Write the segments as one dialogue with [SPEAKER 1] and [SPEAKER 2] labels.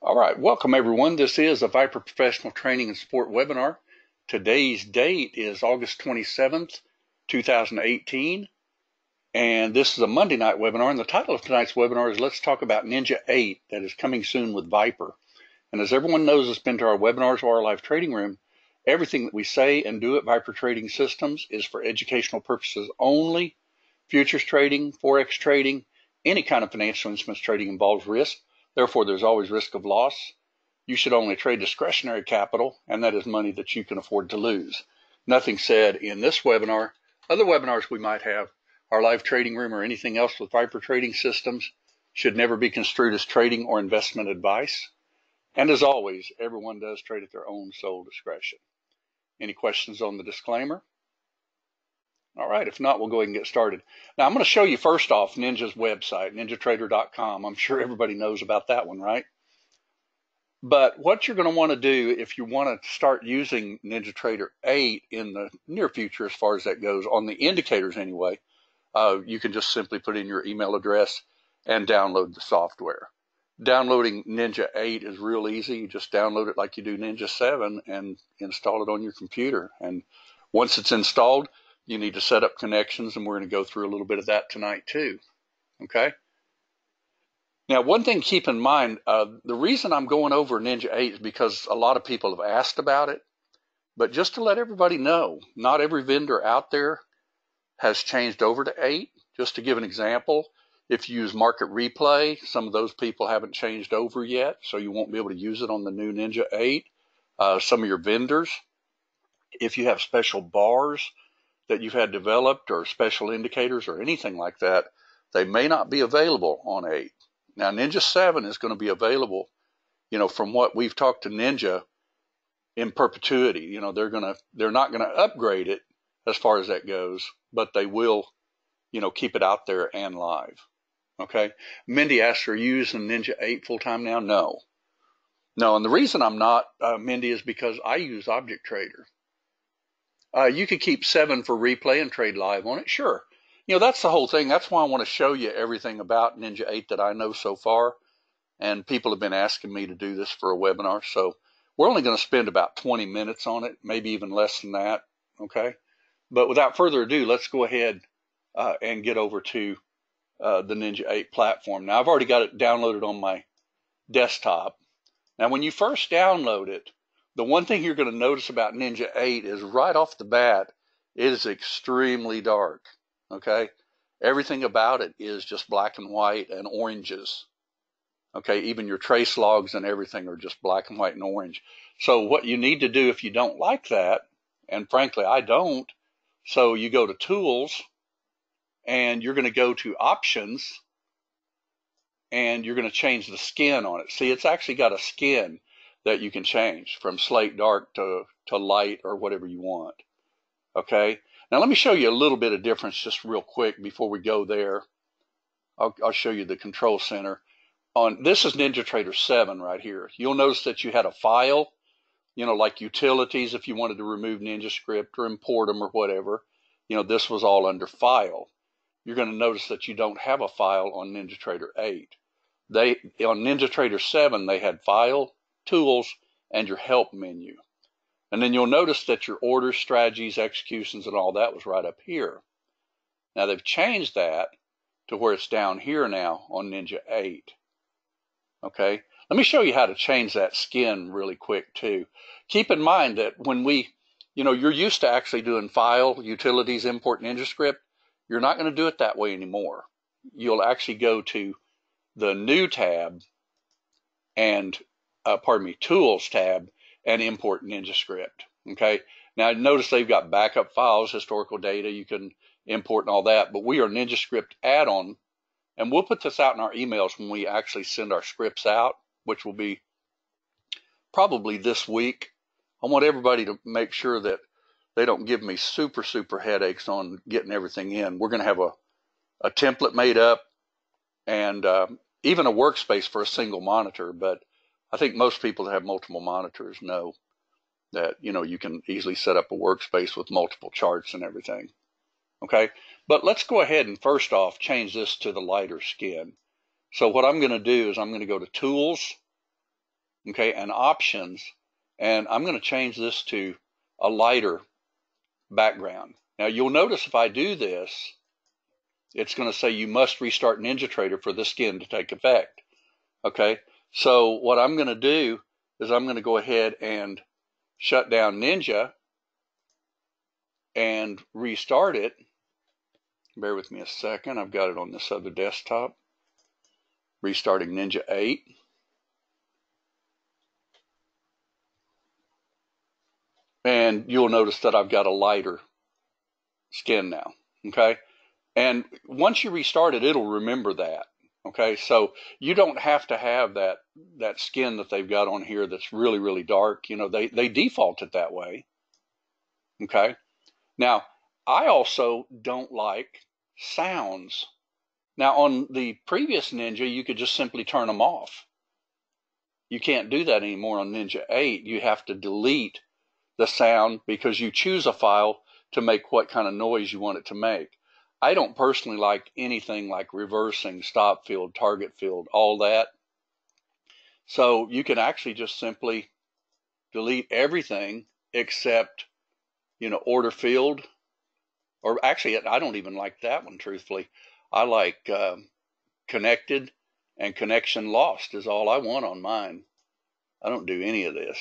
[SPEAKER 1] All right, welcome everyone. This is a Viper Professional Training and Support webinar. Today's date is August 27th, 2018, and this is a Monday night webinar, and the title of tonight's webinar is Let's Talk About Ninja 8 that is coming soon with Viper. And as everyone knows that's been to our webinars or our live trading room, everything that we say and do at Viper Trading Systems is for educational purposes only. Futures trading, Forex trading, any kind of financial instruments trading involves risk. Therefore, there's always risk of loss. You should only trade discretionary capital, and that is money that you can afford to lose. Nothing said in this webinar. Other webinars we might have, our live trading room or anything else with Viper Trading Systems, should never be construed as trading or investment advice. And as always, everyone does trade at their own sole discretion. Any questions on the disclaimer? All right, if not, we'll go ahead and get started. Now, I'm going to show you first off Ninja's website, NinjaTrader8Viper. I'm sure everybody knows about that one, right? But what you're going to want to do if you want to start using NinjaTrader 8 in the near future, as far as that goes, on the indicators anyway, you can just simply put in your email address and download the software. Downloading Ninja 8 is real easy. You just download it like you do Ninja 7 and install it on your computer. And once it's installed, you need to set up connections, and we're going to go through a little bit of that tonight too. Okay? Now, one thing to keep in mind, the reason I'm going over Ninja 8 is because a lot of people have asked about it. But just to let everybody know, not every vendor out there has changed over to 8. Just to give an example, if you use Market Replay, some of those people haven't changed over yet, so you won't be able to use it on the new Ninja 8. Some of your vendors, if you have special bars that you've had developed or special indicators or anything like that, they may not be available on 8. Now, Ninja 7 is going to be available, from what we've talked to Ninja, in perpetuity. They're not going to upgrade it as far as that goes, but they will, keep it out there and live. Okay. Mindy asks, are you using Ninja 8 full time now? No. And the reason I'm not, Mindy, is because I use Object Trader. You could keep 7 for replay and trade live on it. Sure. That's the whole thing. That's why I want to show you everything about Ninja 8 that I know so far. And people have been asking me to do this for a webinar. So we're only going to spend about 20 minutes on it, maybe even less than that. Okay. But without further ado, let's go ahead and get over to the Ninja 8 platform. Now, I've already got it downloaded on my desktop. Now, when you first download it, the one thing you're going to notice about Ninja 8 is right off the bat, it is extremely dark, okay? Everything about it is just black and white and oranges, okay? Even your trace logs and everything are just black and white and orange. So what you need to do if you don't like that, and frankly, I don't, so you go to Tools, and you're going to go to Options, and you're going to change the skin on it. See, it's actually got a skin that you can change from slate dark to light or whatever you want. Okay. Now let me show you a little bit of difference just real quick before we go there. I'll show you the control center. This is NinjaTrader 7 right here. You'll notice that you had a file, like utilities if you wanted to remove NinjaScript or import them or whatever. This was all under File. You're going to notice that you don't have a file on NinjaTrader 8. On NinjaTrader 7, they had File, Tools, and your Help menu. And then you'll notice that your orders, strategies, executions, and all that was right up here. Now they've changed that to where it's down here now on Ninja 8. Okay, let me show you how to change that skin really quick too. Keep in mind that when you're used to actually doing File, Utilities, Import NinjaScript. You're not going to do it that way anymore. You'll actually go to the New tab and Tools tab and import NinjaScript. Okay. Now notice they've got backup files, historical data. You can import and all that, but we are NinjaScript add-on, and we'll put this out in our emails when we actually send our scripts out, which will be probably this week. I want everybody to make sure that they don't give me super headaches on getting everything in. We're going to have a template made up and even a workspace for a single monitor, but I think most people that have multiple monitors know that, you can easily set up a workspace with multiple charts and everything. Okay, but let's go ahead and first off change this to the lighter skin. So what I'm going to do is I'm going to go to Tools, okay, and options, and I'm going to change this to a lighter background. Now you'll notice if I do this, it's going to say you must restart NinjaTrader for the skin to take effect. Okay, so what I'm going to do is I'm going to go ahead and shut down Ninja and restart it. Bear with me a second. I've got it on this other desktop. Restarting Ninja 8. And you'll notice that I've got a lighter skin now. Okay, and once you restart it, it'll remember that. Okay, so you don't have to have that skin that they've got on here that's really, really dark. You know, they default it that way. Okay, now I also don't like sounds. Now on the previous Ninja, you could just simply turn them off. You can't do that anymore on Ninja 8. You have to delete the sound because you choose a file to make what kind of noise you want it to make. I don't personally like anything like reversing, stop field, target field, all that. So you can actually just simply delete everything except, you know, order field. Or actually, I don't even like that one, truthfully. I like connected and connection lost is all I want on mine. I don't do any of this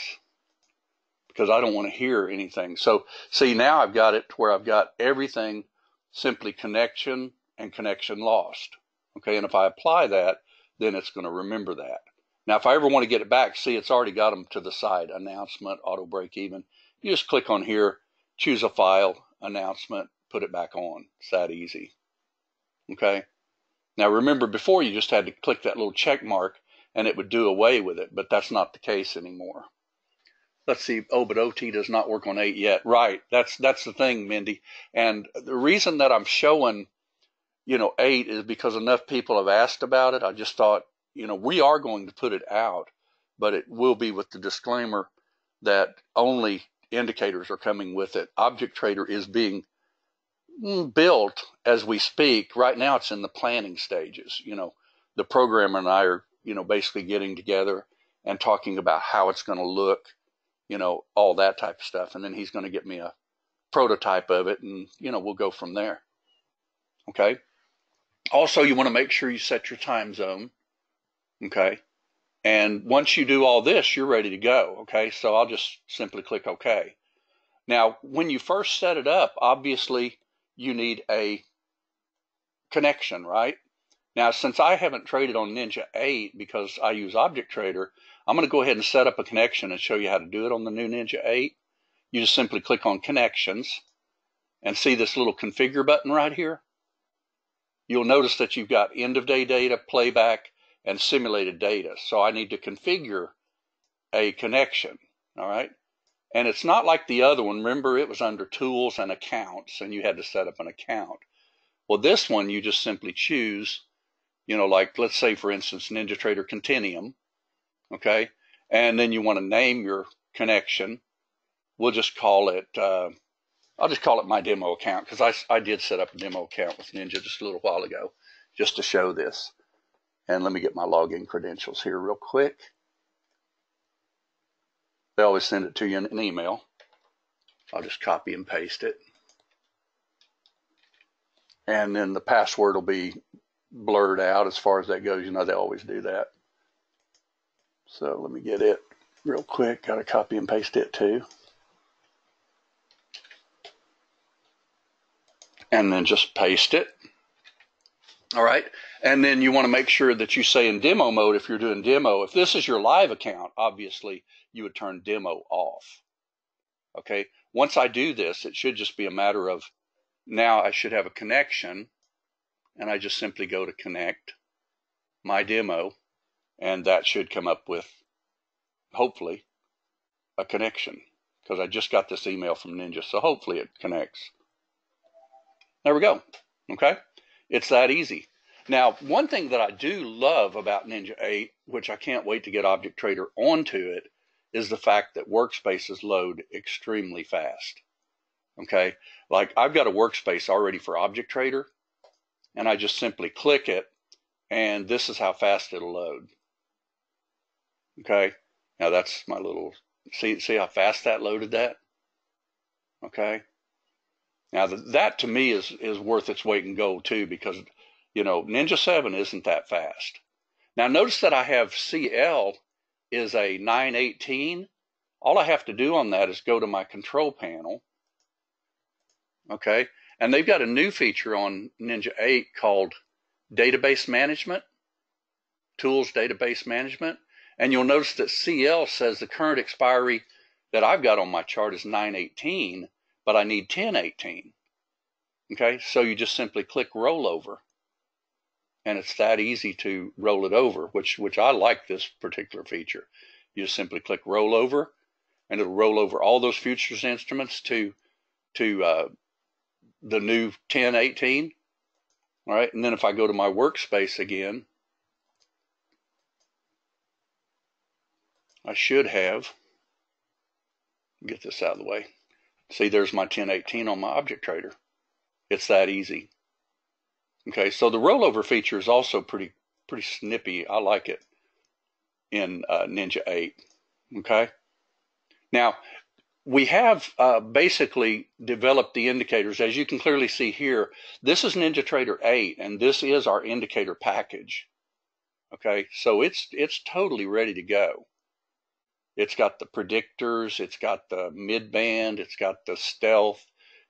[SPEAKER 1] because I don't want to hear anything. So see, now I've got it to where I've got everything simply connection and connection lost. Okay, and if I apply that, then it's going to remember that. Now, if I ever want to get it back, see, it's already got them to the side. Announcement, auto break even. You just click on here, choose a file, announcement, put it back on. It's that easy. Okay. Now, remember, before you just had to click that little check mark and it would do away with it, but that's not the case anymore. Let's see. Oh, but OT does not work on 8 yet. Right. That's the thing, Mindy. And the reason that I'm showing, you know, 8 is because enough people have asked about it. I just thought, you know, we are going to put it out, but it will be with the disclaimer that only indicators are coming with it. Object Trader is being built as we speak. Right now it's in the planning stages. You know, the programmer and I are, you know, basically getting together and talking about how it's going to look, you know, all that type of stuff. And then he's going to get me a prototype of it and, you know, we'll go from there. Okay. Also, you want to make sure you set your time zone. Okay. And once you do all this, you're ready to go. Okay. So I'll just simply click OK. Now, when you first set it up, obviously you need a connection, right? Now, since I haven't traded on Ninja 8 because I use Object Trader, I'm going to go ahead and set up a connection and show you how to do it on the new Ninja 8. You just simply click on Connections and see this little configure button right here. You'll notice that you've got end of day data, playback, and simulated data. So I need to configure a connection, all right? And it's not like the other one. Remember, it was under Tools and Accounts, and you had to set up an account. Well, this one, you just simply choose, you know, like, let's say, for instance, NinjaTrader Continuum, okay? And then you want to name your connection. We'll just call it, I'll just call it my demo account because I did set up a demo account with Ninja just a little while ago just to show this. And let me get my login credentials here real quick. They always send it to you in an email. I'll just copy and paste it. And then the password will be blurred out as far as that goes. You know, they always do that. So let me get it real quick. Got to copy and paste it too. And then just paste it. All right. And then you want to make sure that you say in demo mode, if you're doing demo, if this is your live account, obviously you would turn demo off. Okay. Once I do this, it should just be a matter of now I should have a connection, and I just simply go to connect my demo, and that should come up with, hopefully, a connection because I just got this email from Ninja. So hopefully it connects. There we go. Okay. It's that easy. Now, one thing that I do love about Ninja 8, which I can't wait to get Object Trader onto it, is the fact that workspaces load extremely fast. Okay, like I've got a workspace already for Object Trader, and I just simply click it, and this is how fast it'll load. Okay, Now that's my little, see how fast that loaded that? Okay. Now that to me is worth its weight in gold too, because, you know, Ninja 7 isn't that fast. Now notice that I have CL is a 918. All I have to do on that is go to my control panel. Okay. And they've got a new feature on Ninja 8 called Database Management, Tools Database Management. And you'll notice that CL says the current expiry that I've got on my chart is 918, but I need 1018. Okay, so you just simply click rollover. And it's that easy to roll it over, which I like this particular feature. You just simply click rollover, and it'll roll over all those futures instruments to the new 1018. All right, and then if I go to my workspace again, I should have, get this out of the way. See, there's my 1018 on my object trader. It's that easy. Okay, so the rollover feature is also pretty snippy. I like it in Ninja 8. Okay, now we have basically developed the indicators. As you can clearly see here, this is NinjaTrader 8, and this is our indicator package. Okay, so it's totally ready to go. It's got the predictors, it's got the mid-band, it's got the stealth,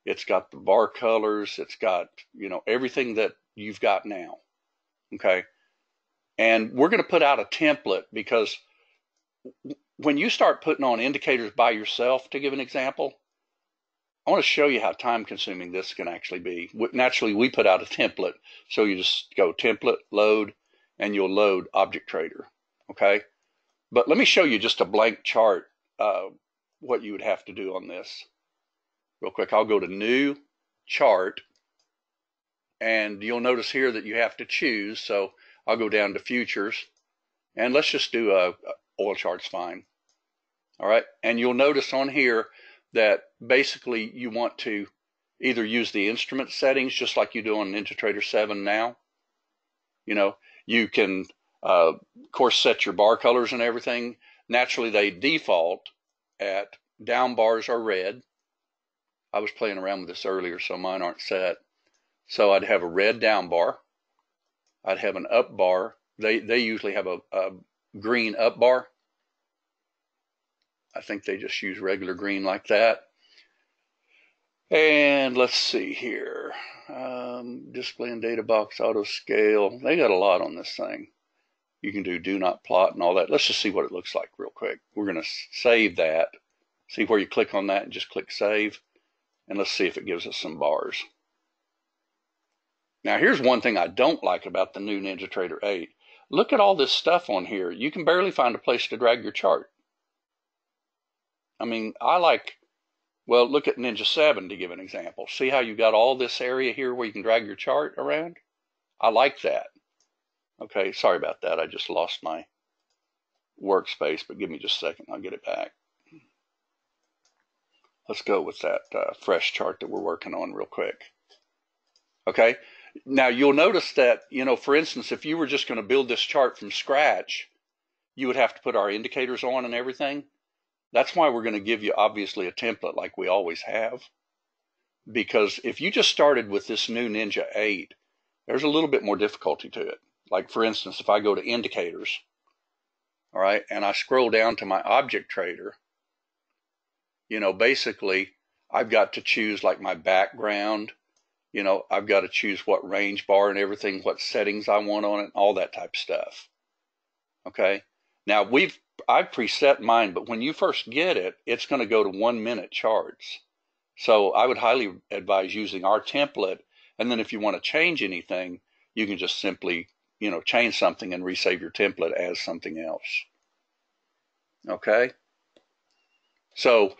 [SPEAKER 1] it's got the bar colors, it's got, you know, everything that you've got now. Okay, and we're going to put out a template, because when you start putting on indicators by yourself, to give an example, I want to show you how time consuming this can actually be. Naturally, we put out a template, so you just go template, load, and you'll load Object Trader. Okay, but let me show you just a blank chart, what you would have to do on this. Real quick, I'll go to New Chart, and you'll notice here that you have to choose. So I'll go down to Futures, and let's just do oil chart's fine. All right, and you'll notice on here that basically you want to either use the instrument settings just like you do on NinjaTrader 7 now. You know, you can of course set your bar colors and everything. Naturally, they default at down bars are red. I was playing around with this earlier, so mine aren't set. So I'd have a red down bar. I'd have an up bar. They usually have a green up bar. I think they just use regular green like that. And let's see here. Display and data box, auto scale. They got a lot on this thing. You can do not plot and all that. Let's just see what it looks like real quick. We're going to save that. See where you click on that and just click save. And let's see if it gives us some bars. Now here's one thing I don't like about the new NinjaTrader 8. Look at all this stuff on here. You can barely find a place to drag your chart. I mean, well, look at Ninja 7 to give an example. See how you got all this area here where you can drag your chart around? I like that. Okay, sorry about that. I just lost my workspace, but give me just a second. I'll get it back. Let's go with that fresh chart that we're working on real quick. Okay, now you'll notice that, you know, for instance, if you were just going to build this chart from scratch, you would have to put our indicators on and everything. That's why we're going to give you, obviously, a template like we always have. Because if you just started with this new Ninja 8, there's a little bit more difficulty to it. Like, for instance, if I go to indicators, all right, and I scroll down to my object trader, you know, basically, I've got to choose like my background. You know, I've got to choose what range bar and everything, what settings I want on it, all that type of stuff. Okay. Now I've preset mine, but when you first get it, it's going to go to 1 minute charts. So I would highly advise using our template. And then if you want to change anything, you can just simply, you know, change something and resave your template as something else. Okay. So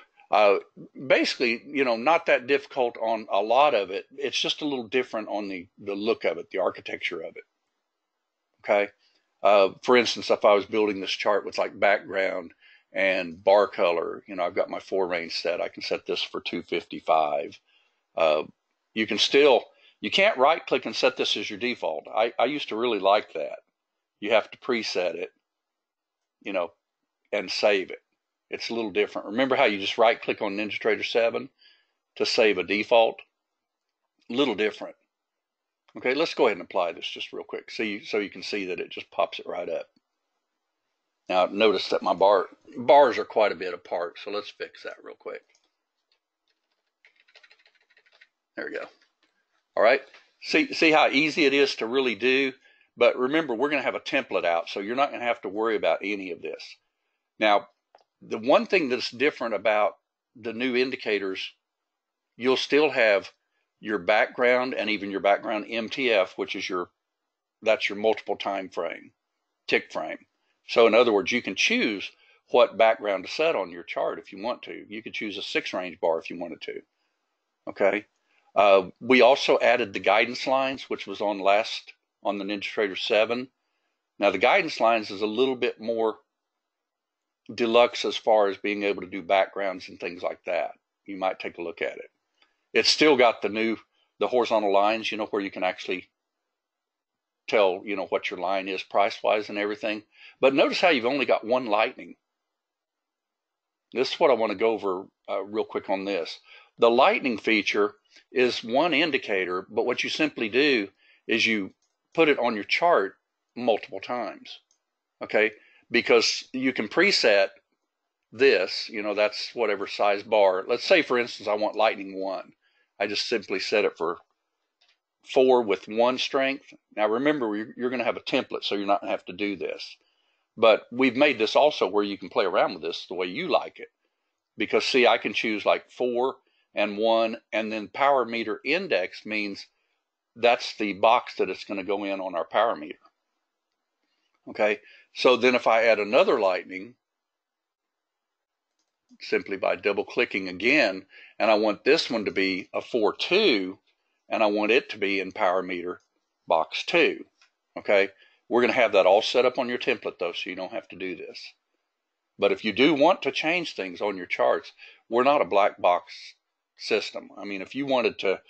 [SPEAKER 1] basically, you know, not that difficult on a lot of it. It's just a little different on the look of it, the architecture of it. Okay. For instance, if I was building this chart with like background and bar color, you know, I've got my 4 range set. I can set this for 255. You can't right click and set this as your default. I used to really like that. You have to preset it, you know, and save it. It's a little different. Remember how you just right click on NinjaTrader 7 to save a default? A little different. Okay, let's go ahead and apply this just real quick so you can see that it just pops it right up. Now notice that my bars are quite a bit apart, so let's fix that real quick. There we go. All right, see how easy it is to really do? But remember, we're going to have a template out, so you're not going to have to worry about any of this. Now, the one thing that's different about the new indicators, you'll still have your background and even your background MTF, which is that's your multiple time frame, tick frame. So in other words, you can choose what background to set on your chart if you want to. You could choose a 6-range bar if you wanted to. Okay. We also added the guidance lines, which was on the NinjaTrader 7. Now the guidance lines is a little bit more deluxe as far as being able to do backgrounds and things like that. You might take a look at it. It's still got the horizontal lines, where you can actually tell, what your line is price-wise and everything. But notice how you've only got one lightning. This is what I want to go over real quick on this. The lightning feature is one indicator, but what you simply do is you put it on your chart multiple times, okay? Because you can preset this, that's whatever size bar. Let's say, for instance, I want lightning 1. I just simply set it for 4 with 1 strength. Now remember, you're going to have a template, so you're not going to have to do this. But we've made this also where you can play around with this the way you like it. Because see, I can choose like 4 and 1, and then power meter index means that's the box that it's going to go in on our power meter. Okay, so then if I add another lightning, simply by double clicking again, and I want this one to be a 4-2, and I want it to be in power meter box 2. Okay, we're going to have that all set up on your template though, so you don't have to do this. But if you do want to change things on your charts, we're not a black box system. I mean, if you wanted to,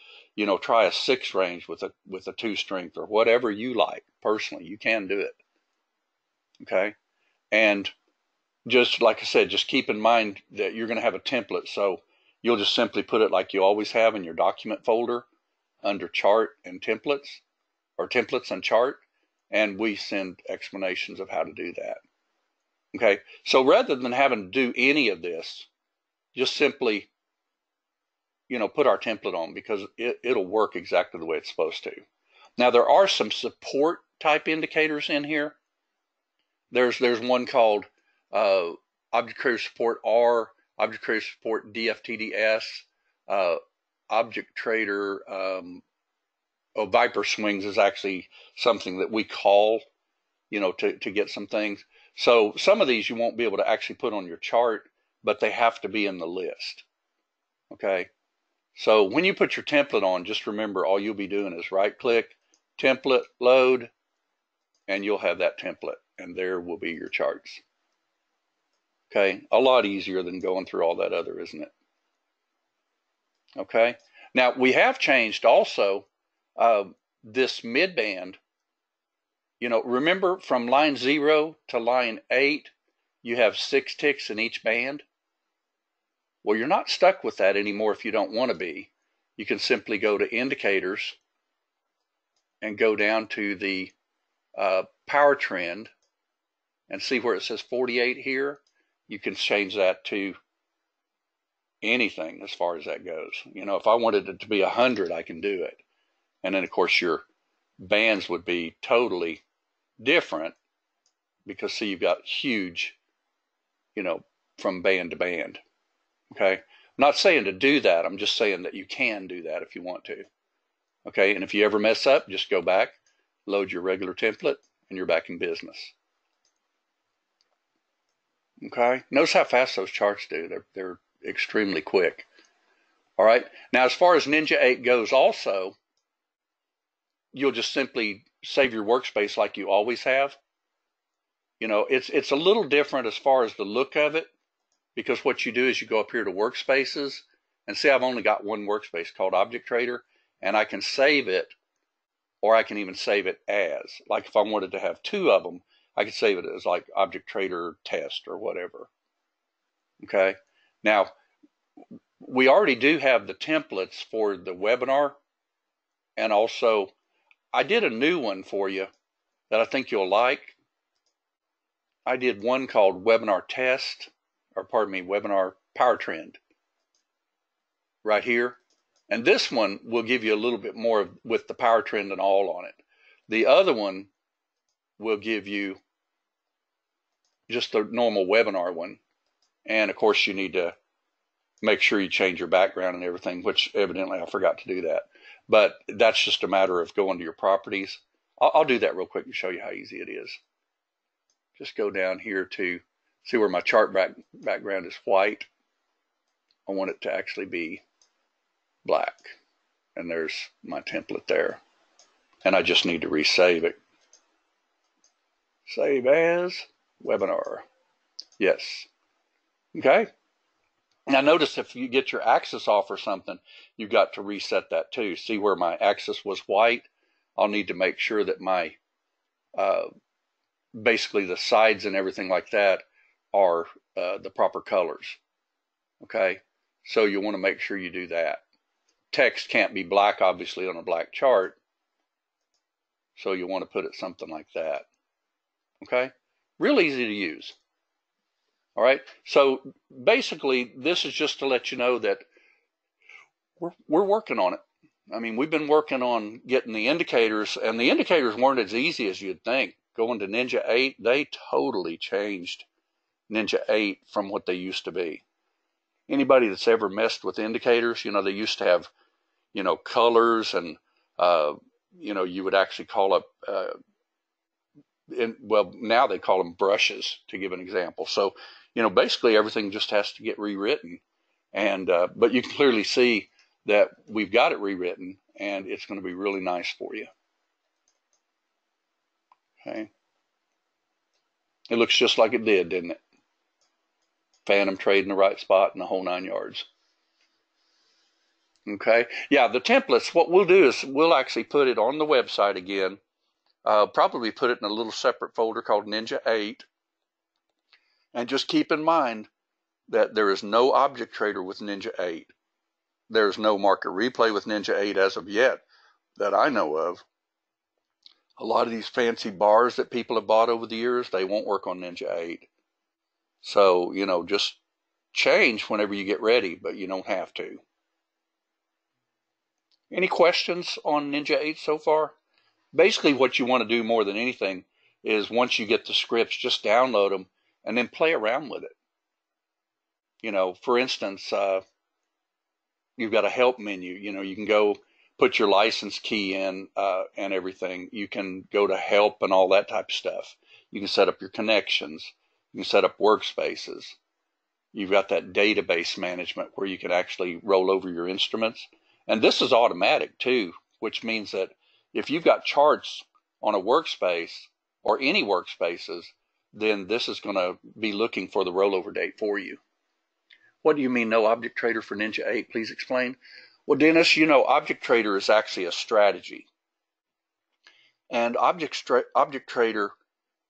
[SPEAKER 1] try a 6-range with a 2 strength or whatever you like personally, you can do it. Okay, and just like I said, just keep in mind that you're going to have a template, so you'll just simply put it like you always have in your document folder under chart and templates, or templates and chart, and we send explanations of how to do that. Okay, so rather than having to do any of this, just simply, put our template on, because it'll work exactly the way it's supposed to. Now, there are some support type indicators in here. There's one called Object Trader Support R, Object Trader Support DFTDS, Object Trader Viper Swings is actually something that we call, to get some things. So some of these you won't be able to actually put on your chart, but they have to be in the list. Okay, so when you put your template on, just remember all you'll be doing is right click, template, load, and you'll have that template, and there will be your charts. Okay, a lot easier than going through all that other, isn't it? Okay, now we have changed also this mid band. Remember from line 0 to line 8, you have 6 ticks in each band. Well, you're not stuck with that anymore if you don't want to be. You can simply go to indicators and go down to the power trend and see where it says 48 here. You can change that to anything as far as that goes. If I wanted it to be 100, I can do it. And then, of course, your bands would be totally different because, see, you've got huge, from band to band. Okay, I'm not saying to do that. I'm just saying that you can do that if you want to. Okay, and if you ever mess up, just go back, load your regular template, and you're back in business. Okay, notice how fast those charts do. They're extremely quick. All right, now as far as Ninja 8 goes also, you'll just simply save your workspace like you always have. It's a little different as far as the look of it, because what you do is you go up here to workspaces, and see, I've only got one workspace called Object Trader, and I can save it, or I can even save it as. Like if I wanted to have 2 of them, I could save it as like Object Trader Test or whatever. Okay. Now, we already do have the templates for the webinar, and also I did a new one for you that I think you'll like. I did one called Webinar Test, or pardon me, Webinar Power Trend right here. And this one will give you a little bit more with the power trend and all on it. The other one will give you just the normal webinar one. And of course, you need to make sure you change your background and everything, which evidently I forgot to do that. But that's just a matter of going to your properties. I'll do that real quick and show you how easy it is. Just go down here to see where my chart background is white. I want it to actually be black. And there's my template there. And I just need to resave it. Save as webinar. Yes. Okay. Now notice if you get your axis off or something, you've got to reset that too. See where my axis was white? I'll need to make sure that my, basically the sides and everything like that are the proper colors. Okay. So you want to make sure you do that. Text can't be black, obviously, on a black chart. So you want to put it something like that. Okay? Real easy to use. All right? So basically, this is just to let you know that we're working on it. I mean, we've been working on getting the indicators, and the indicators weren't as easy as you'd think. Going to Ninja 8, they totally changed Ninja 8 from what they used to be. Anybody that's ever messed with indicators, they used to have, colors and, you would actually call up, well, now they call them brushes, to give an example. So, basically everything just has to get rewritten. And, but you can clearly see that we've got it rewritten, and it's going to be really nice for you. Okay. It looks just like it did, didn't it? Phantom trade in the right spot and the whole 9 yards. Okay. Yeah, the templates, what we'll do is we'll actually put it on the website again. Probably put it in a little separate folder called Ninja 8. And just keep in mind that there is no object trader with Ninja 8. There's no market replay with Ninja 8 as of yet that I know of. A lot of these fancy bars that people have bought over the years, they won't work on Ninja 8. So, just change whenever you get ready, but you don't have to. Any questions on Ninja 8 so far? Basically, what you want to do more than anything is once you get the scripts, just download them and then play around with it. For instance, you've got a help menu. You can go put your license key in and everything. You can go to help and all that type of stuff. You can set up your connections. You can set up workspaces. You've got that database management where you can actually roll over your instruments. And this is automatic too, which means that if you've got charts on a workspace or any workspaces, then this is going to be looking for the rollover date for you. What do you mean no object trader for Ninja 8? Please explain. Well, Dennis, object trader is actually a strategy. And object trader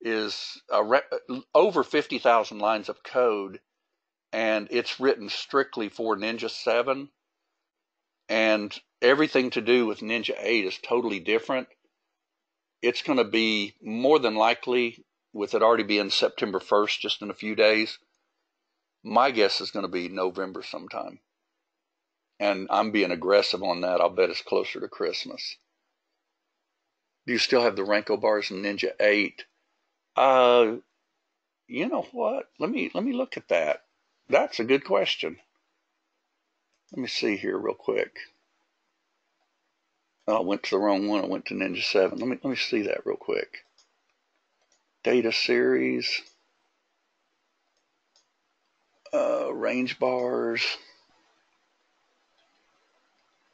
[SPEAKER 1] is over 50,000 lines of code, and it's written strictly for Ninja 7. And everything to do with Ninja 8 is totally different. It's going to be more than likely, with it already being September 1st, just in a few days, my guess is going to be November sometime. And I'm being aggressive on that. I'll bet it's closer to Christmas. Do you still have the Renko bars in Ninja 8? You know what? Let me look at that. That's a good question. Let me see here real quick. Oh, I went to the wrong one. I went to Ninja 7. Let me see that real quick. Data series. Range bars.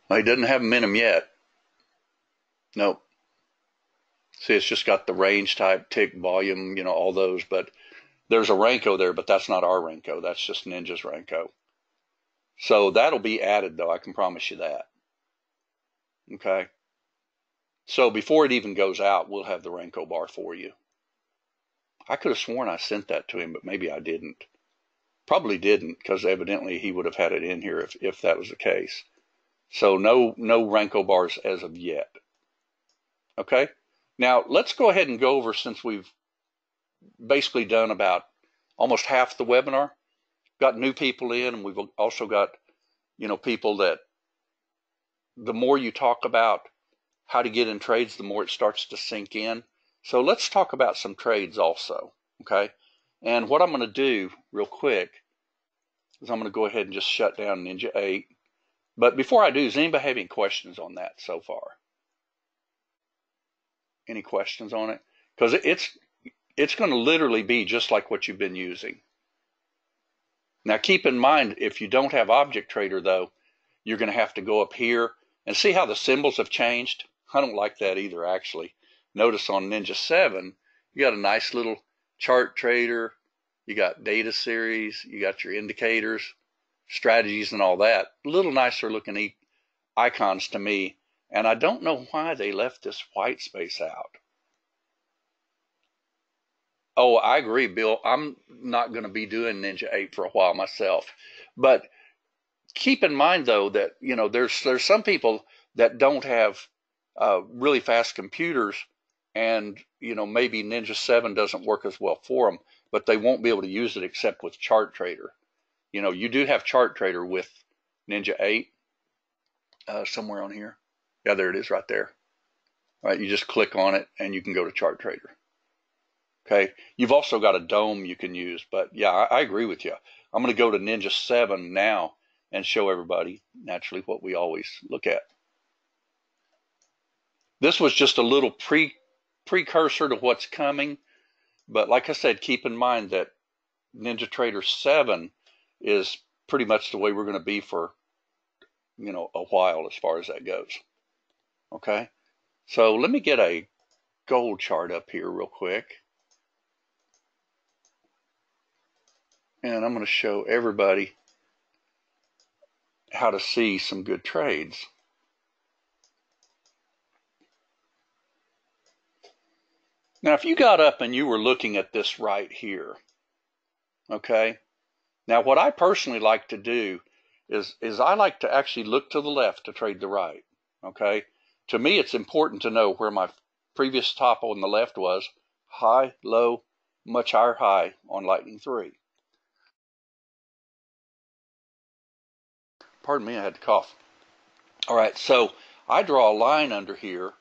[SPEAKER 1] Well, he doesn't have them in them yet. Nope. See, it's just got the range type, tick, volume, all those. But there's a Renko there, but that's not our Renko. That's just Ninja's Renko. So that'll be added, though. I can promise you that. Okay. So before it even goes out, we'll have the Renko bar for you. I could have sworn I sent that to him, but maybe I didn't. Probably didn't, because evidently he would have had it in here if that was the case. So no Renko bars as of yet. Okay, now let's go ahead and go over, since we've basically done about almost half the webinar, got new people in, and we've also got, people that the more you talk about how to get in trades, the more it starts to sink in. So let's talk about some trades also, okay? And what I'm going to do real quick is I'm going to go ahead and just shut down Ninja 8. But before I do, does anybody have any questions on that so far? Any questions on it? Because it's going to literally be just like what you've been using. Now keep in mind, if you don't have Object Trader though, you're going to have to go up here and see how the symbols have changed. I don't like that either, actually. Notice on Ninja 7, you got a nice little chart trader, you got data series, you got your indicators, strategies, and all that. A little nicer looking icons to me. And I don't know why they left this white space out. Oh, I agree, Bill. I'm not going to be doing Ninja 8 for a while myself. But keep in mind, though, that there's some people that don't have really fast computers, and maybe Ninja 7 doesn't work as well for them, but they won't be able to use it except with Chart Trader. You do have Chart Trader with Ninja 8 somewhere on here. Yeah, there it is right there. All right, you just click on it and you can go to Chart Trader. Okay, you've also got a dome you can use, but yeah, I agree with you. I'm going to go to Ninja 7 now and show everybody naturally what we always look at. This was just a little precursor to what's coming, but like I said, keep in mind that NinjaTrader 7 is pretty much the way we're going to be for a while as far as that goes. Okay, so let me get a gold chart up here real quick, and I'm going to show everybody how to see some good trades. Now, if you got up and you were looking at this right here, okay, now what I personally like to do is I like to actually look to the left to trade the right, okay? To me, it's important to know where my previous top on the left was, high, low, much higher high on Lightning 3. Pardon me, I had to cough. All right, so I draw a line under here,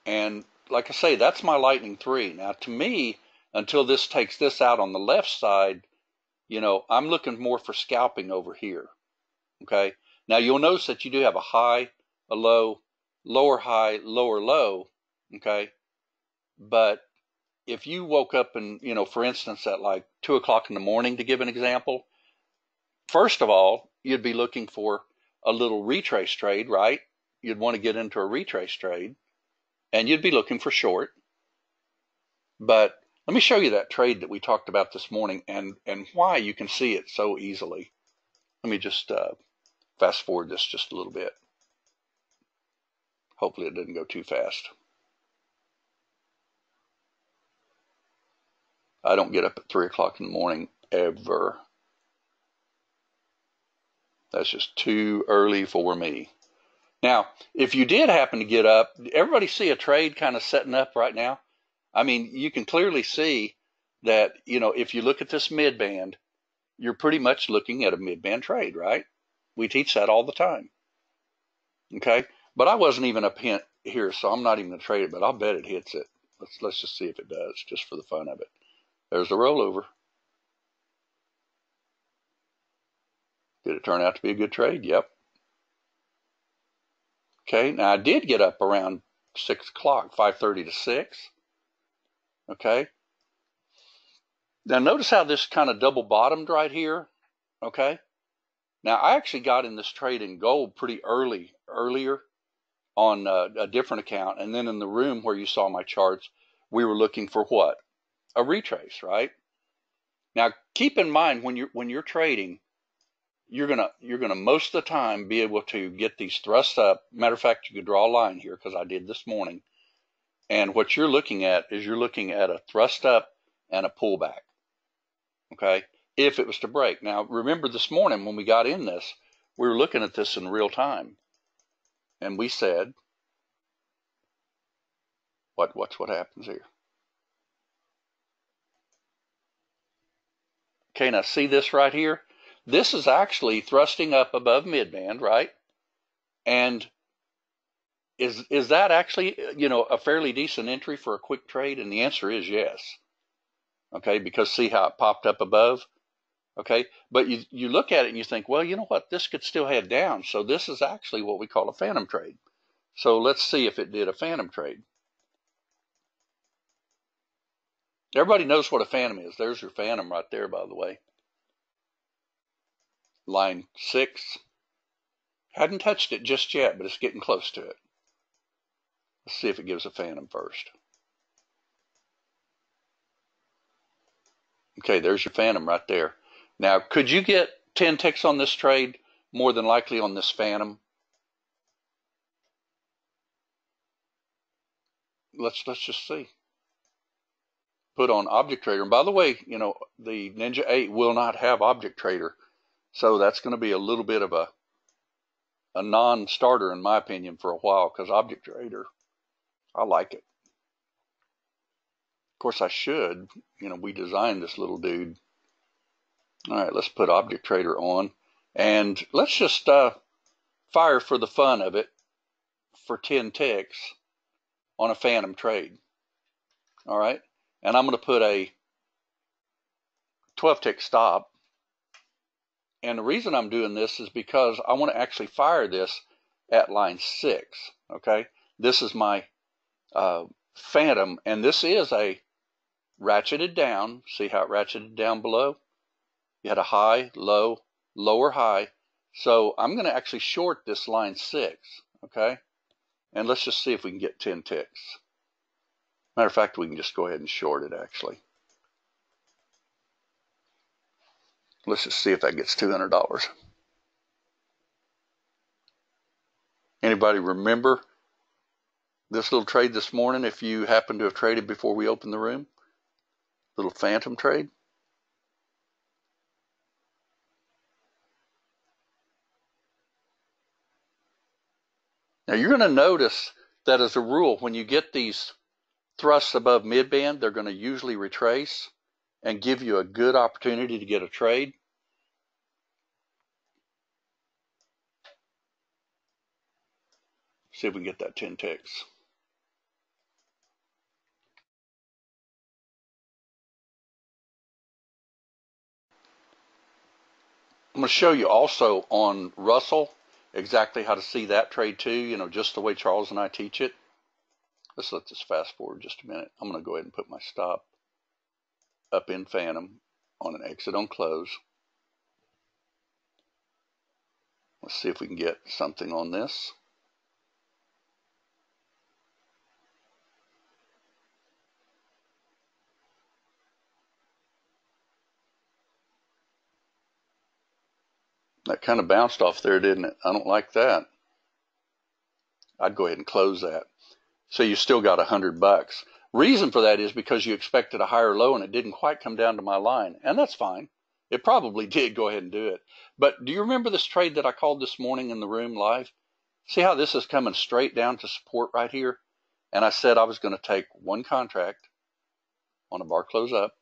[SPEAKER 1] and like I say, that's my Lightning 3. Now, to me, until this takes this out on the left side, I'm looking more for scalping over here, okay? Now, you'll notice that you do have a high, a low, lower high, lower low, okay? But if you woke up and, for instance, at like 2 o'clock in the morning, to give an example, first of all, you'd be looking for a little retrace trade, right? You'd want to get into a retrace trade, and you'd be looking for short. But let me show you that trade that we talked about this morning and why you can see it so easily. Let me just fast forward this just a little bit. Hopefully it didn't go too fast. I don't get up at 3 o'clock in the morning ever. That's just too early for me. Now, if you did happen to get up, everybody see a trade kind of setting up right now? I mean, you can clearly see that, if you look at this mid-band, you're pretty much looking at a mid-band trade, right? We teach that all the time. Okay? But I wasn't even up here, so I'm not even going to trade it, but I'll bet it hits it. Let's just see if it does, just for the fun of it. There's the rollover. Did it turn out to be a good trade? Yep. Okay, now I did get up around 6 o'clock, 5:30 to 6. Okay. Now notice how this kind of double bottomed right here. Okay. Now I actually got in this trade in gold pretty earlier on a different account. And then in the room where you saw my charts, we were looking for what? A retrace, right? Now keep in mind when you're trading, you're gonna most of the time be able to get these thrusts up. Matter of fact, you could draw a line here because I did this morning. And what you're looking at is you're looking at a thrust up and a pullback. Okay, if it was to break. Now, remember this morning when we got in this, we were looking at this in real time, and we said, what happens here? Okay, now see this right here? This is actually thrusting up above midband, right? And is that actually, a fairly decent entry for a quick trade? And the answer is yes. Okay, because see how it popped up above? Okay, but you look at it and you think, well, you know what? This could still head down. So this is actually what we call a phantom trade. So let's see if it did a phantom trade. Everybody knows what a phantom is. There's your phantom right there, by the way. Line 6. Hadn't touched it just yet, but it's getting close to it. Let's see if it gives a phantom first. Okay, there's your phantom right there. Now, could you get 10 ticks on this trade? More than likely on this phantom. Let's just see. Put on Object Trader. And by the way, the Ninja 8 will not have Object Trader. So that's going to be a little bit of a non-starter, in my opinion, for a while, because Object Trader, I like it. Of course, I should. We designed this little dude. All right, let's put Object Trader on. And let's just fire for the fun of it for 10 ticks on a phantom trade. All right, and I'm going to put a 12 tick stop. And the reason I'm doing this is because I want to actually fire this at line 6. Okay, this is my phantom, and this is a ratcheted down. See how it ratcheted down below? You had a high, low, lower, high. So I'm going to actually short this line 6. Okay, and let's just see if we can get 10 ticks. Matter of fact, we can just go ahead and short it actually. Let's just see if that gets $200. Anybody remember this little trade this morning if you happen to have traded before we opened the room? Little phantom trade. Now you're going to notice that as a rule, when you get these thrusts above midband, they're going to usually retrace and give you a good opportunity to get a trade. See if we can get that 10 ticks. I'm going to show you also on Russell exactly how to see that trade too, just the way Charles and I teach it. Let's let this fast forward just a minute. I'm going to go ahead and put my stop up in phantom on an exit on close. Let's see if we can get something on this. That kind of bounced off there, didn't it? I don't like that. I'd go ahead and close that. So you still got $100. Reason for that is because you expected a higher low and it didn't quite come down to my line. And that's fine. It probably did. Go ahead and do it. But do you remember this trade that I called this morning in the room live? See how this is coming straight down to support right here? And I said I was going to take one contract on a bar close up.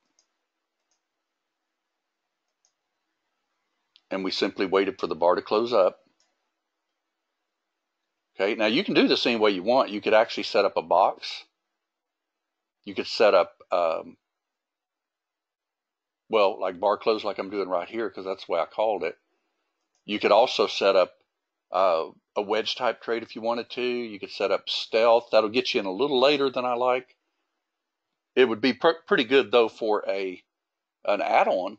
[SPEAKER 1] And we simply waited for the bar to close up. Okay, now you can do this any way you want. You could actually set up a box. You could set up, like bar close like I'm doing right here because that's the way I called it. You could also set up a wedge type trade if you wanted to. You could set up stealth. That'll get you in a little later than I like. It would be pretty good though for an add-on.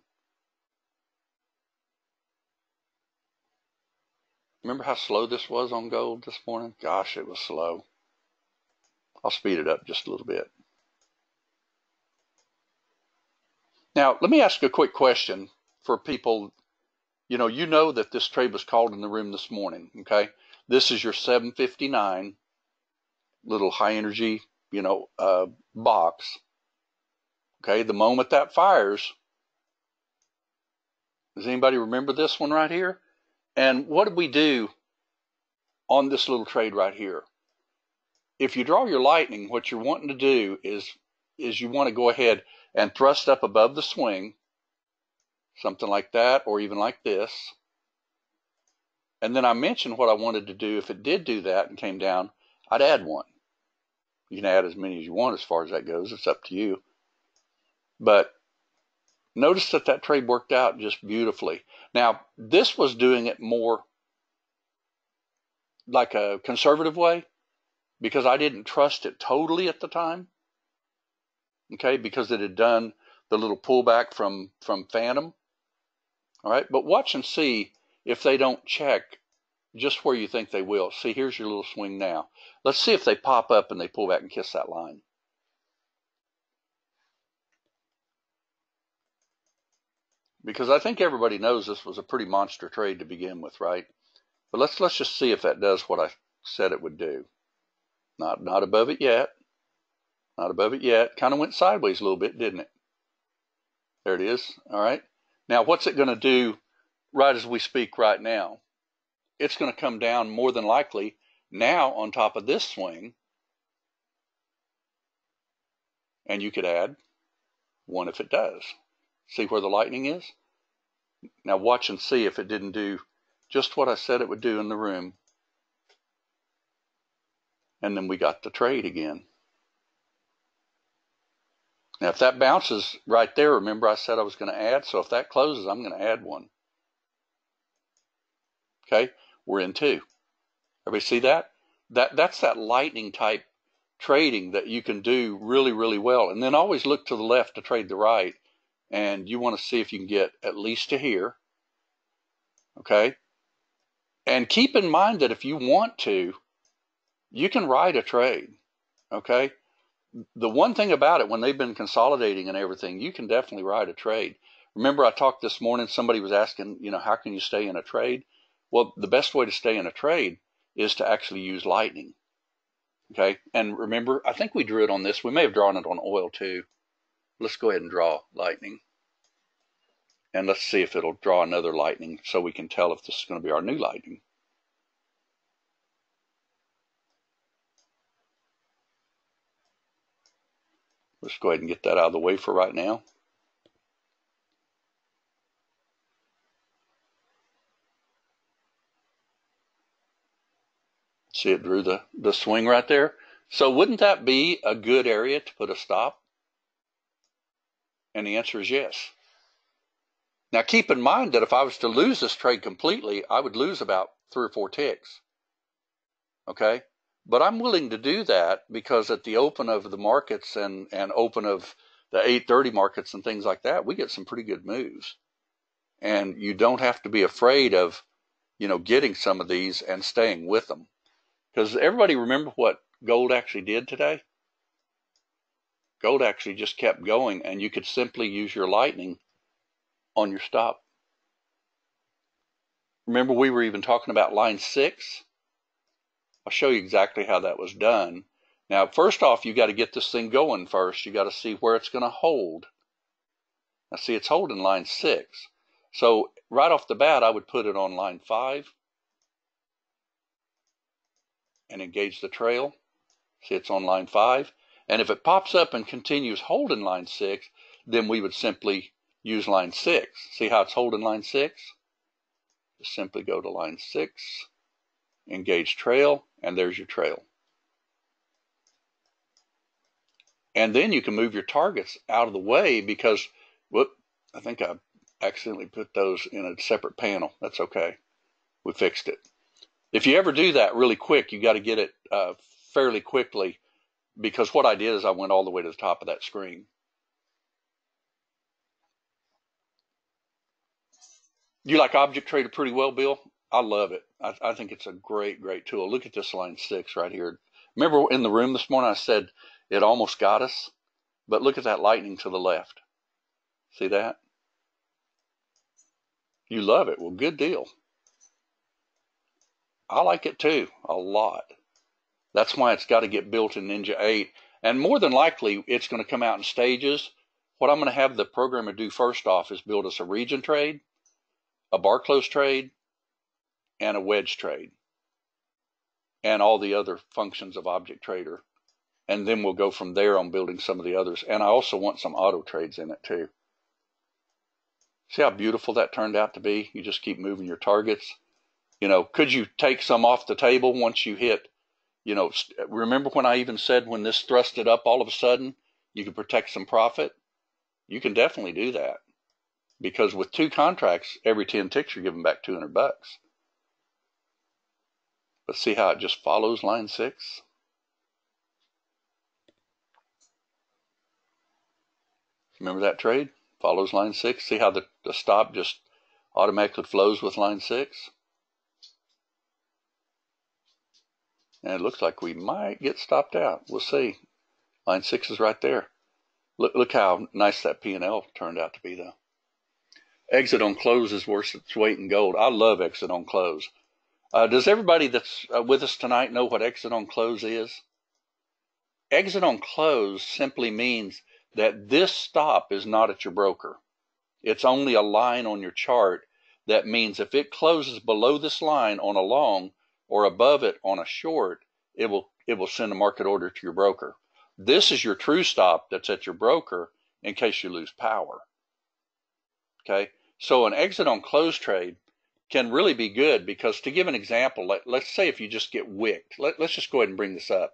[SPEAKER 1] Remember how slow this was on gold this morning? Gosh, it was slow. I'll speed it up just a little bit. Now, let me ask you a quick question for people. You know that this trade was called in the room this morning, okay? This is your 759 little high energy, box. Okay, the moment that fires, does anybody remember this one right here? And what did we do on this little trade right here? If you draw your lightning, what you're wanting to do is you want to go ahead and thrust up above the swing, something like that, or even like this. And then I mentioned what I wanted to do. If it did do that and came down, I'd add one. You can add as many as you want as far as that goes. It's up to you. But notice that that trade worked out just beautifully. Now, this was doing it more like a conservative way because I didn't trust it totally at the time. Okay, because it had done the little pullback from Phantom. All right, but watch and see if they don't check just where you think they will. See, here's your little swing now. Let's see if they pop up and they pull back and kiss that line. Because I think everybody knows this was a pretty monster trade to begin with, right? But let's just see if that does what I said it would do. Not above it yet. Not above it yet. Kind of went sideways a little bit, didn't it? There it is. All right. Now, what's it going to do right as we speak right now? It's going to come down more than likely now on top of this swing. And you could add one if it does. See where the lightning is? Now watch and see if it didn't do just what I said it would do in the room. And then we got the trade again. Now if that bounces right there, remember I said I was going to add, so if that closes, I'm going to add one. Okay, we're in two. Everybody see that? That's that lightning type trading that you can do really, really well. And then always look to the left to trade the right. And you want to see if you can get at least to here. Okay? And keep in mind that if you want to, you can ride a trade. Okay? The one thing about it, when they've been consolidating and everything, you can definitely ride a trade. Remember I talked this morning, somebody was asking, how can you stay in a trade? Well, the best way to stay in a trade is to actually use lightning. Okay? And remember, I think we drew it on this. We may have drawn it on oil too. Let's go ahead and draw lightning. And let's see if it'll draw another lightning so we can tell if this is going to be our new lightning. Let's go ahead and get that out of the way for right now. See, it drew the swing right there. So wouldn't that be a good area to put a stop? And the answer is yes. Now keep in mind that if I was to lose this trade completely, I would lose about 3 or 4 ticks. Okay? But I'm willing to do that because at the open of the markets and open of the 8:30 markets and things like that, we get some pretty good moves. And you don't have to be afraid of, getting some of these and staying with them. Because everybody remember what gold actually did today? Gold actually just kept going, and you could simply use your lightning on your stop. Remember we were even talking about line 6? I'll show you exactly how that was done. Now, first off, you got to get this thing going first. You got to see where it's going to hold. Now, see, it's holding line 6. So right off the bat, I would put it on line 5 and engage the trail. See, it's on line 5. And if it pops up and continues holding line 6, then we would simply use line 6. See how it's holding line 6? Just simply go to line 6, engage trail, and there's your trail. And then you can move your targets out of the way because, I think I accidentally put those in a separate panel. That's okay. We fixed it. If you ever do that really quick, you got to get it fairly quickly, because what I did is I went all the way to the top of that screen. You like Object Trader pretty well, Bill? I love it. I think it's a great, great tool. Look at this line 6 right here. Remember in the room this morning I said it almost got us? But look at that lightning to the left. See that? You love it. Well, good deal. I like it too, a lot. That's why it's got to get built in Ninja 8. And more than likely, it's going to come out in stages. what I'm going to have the programmer do first off is build us a region trade, a bar close trade, and a wedge trade, and all the other functions of Object Trader. And then we'll go from there on building some of the others. And I also want some auto trades in it too. See how beautiful that turned out to be? You just keep moving your targets. You know, could you take some off the table once you hit, you know, remember when I even said when this thrusted up all of a sudden, you could protect some profit? You can definitely do that. Because with 2 contracts, every 10 ticks, you're giving back $200. But see how it just follows line 6? Remember that trade? Follows line 6. See how the stop just automatically flows with line 6? And it looks like we might get stopped out. We'll see. Line 6 is right there. Look how nice that P&L turned out to be, though. Exit on close is worth its weight in gold. I love exit on close. Does everybody that's with us tonight know what exit on close is? Exit on close simply means that this stop is not at your broker. It's only a line on your chart. That means if it closes below this line on a long or above it on a short, it will send a market order to your broker. This is your true stop that's at your broker in case you lose power. Okay, so an exit on close trade can really be good because, to give an example, let's say if you just get wicked. Let's just go ahead and bring this up.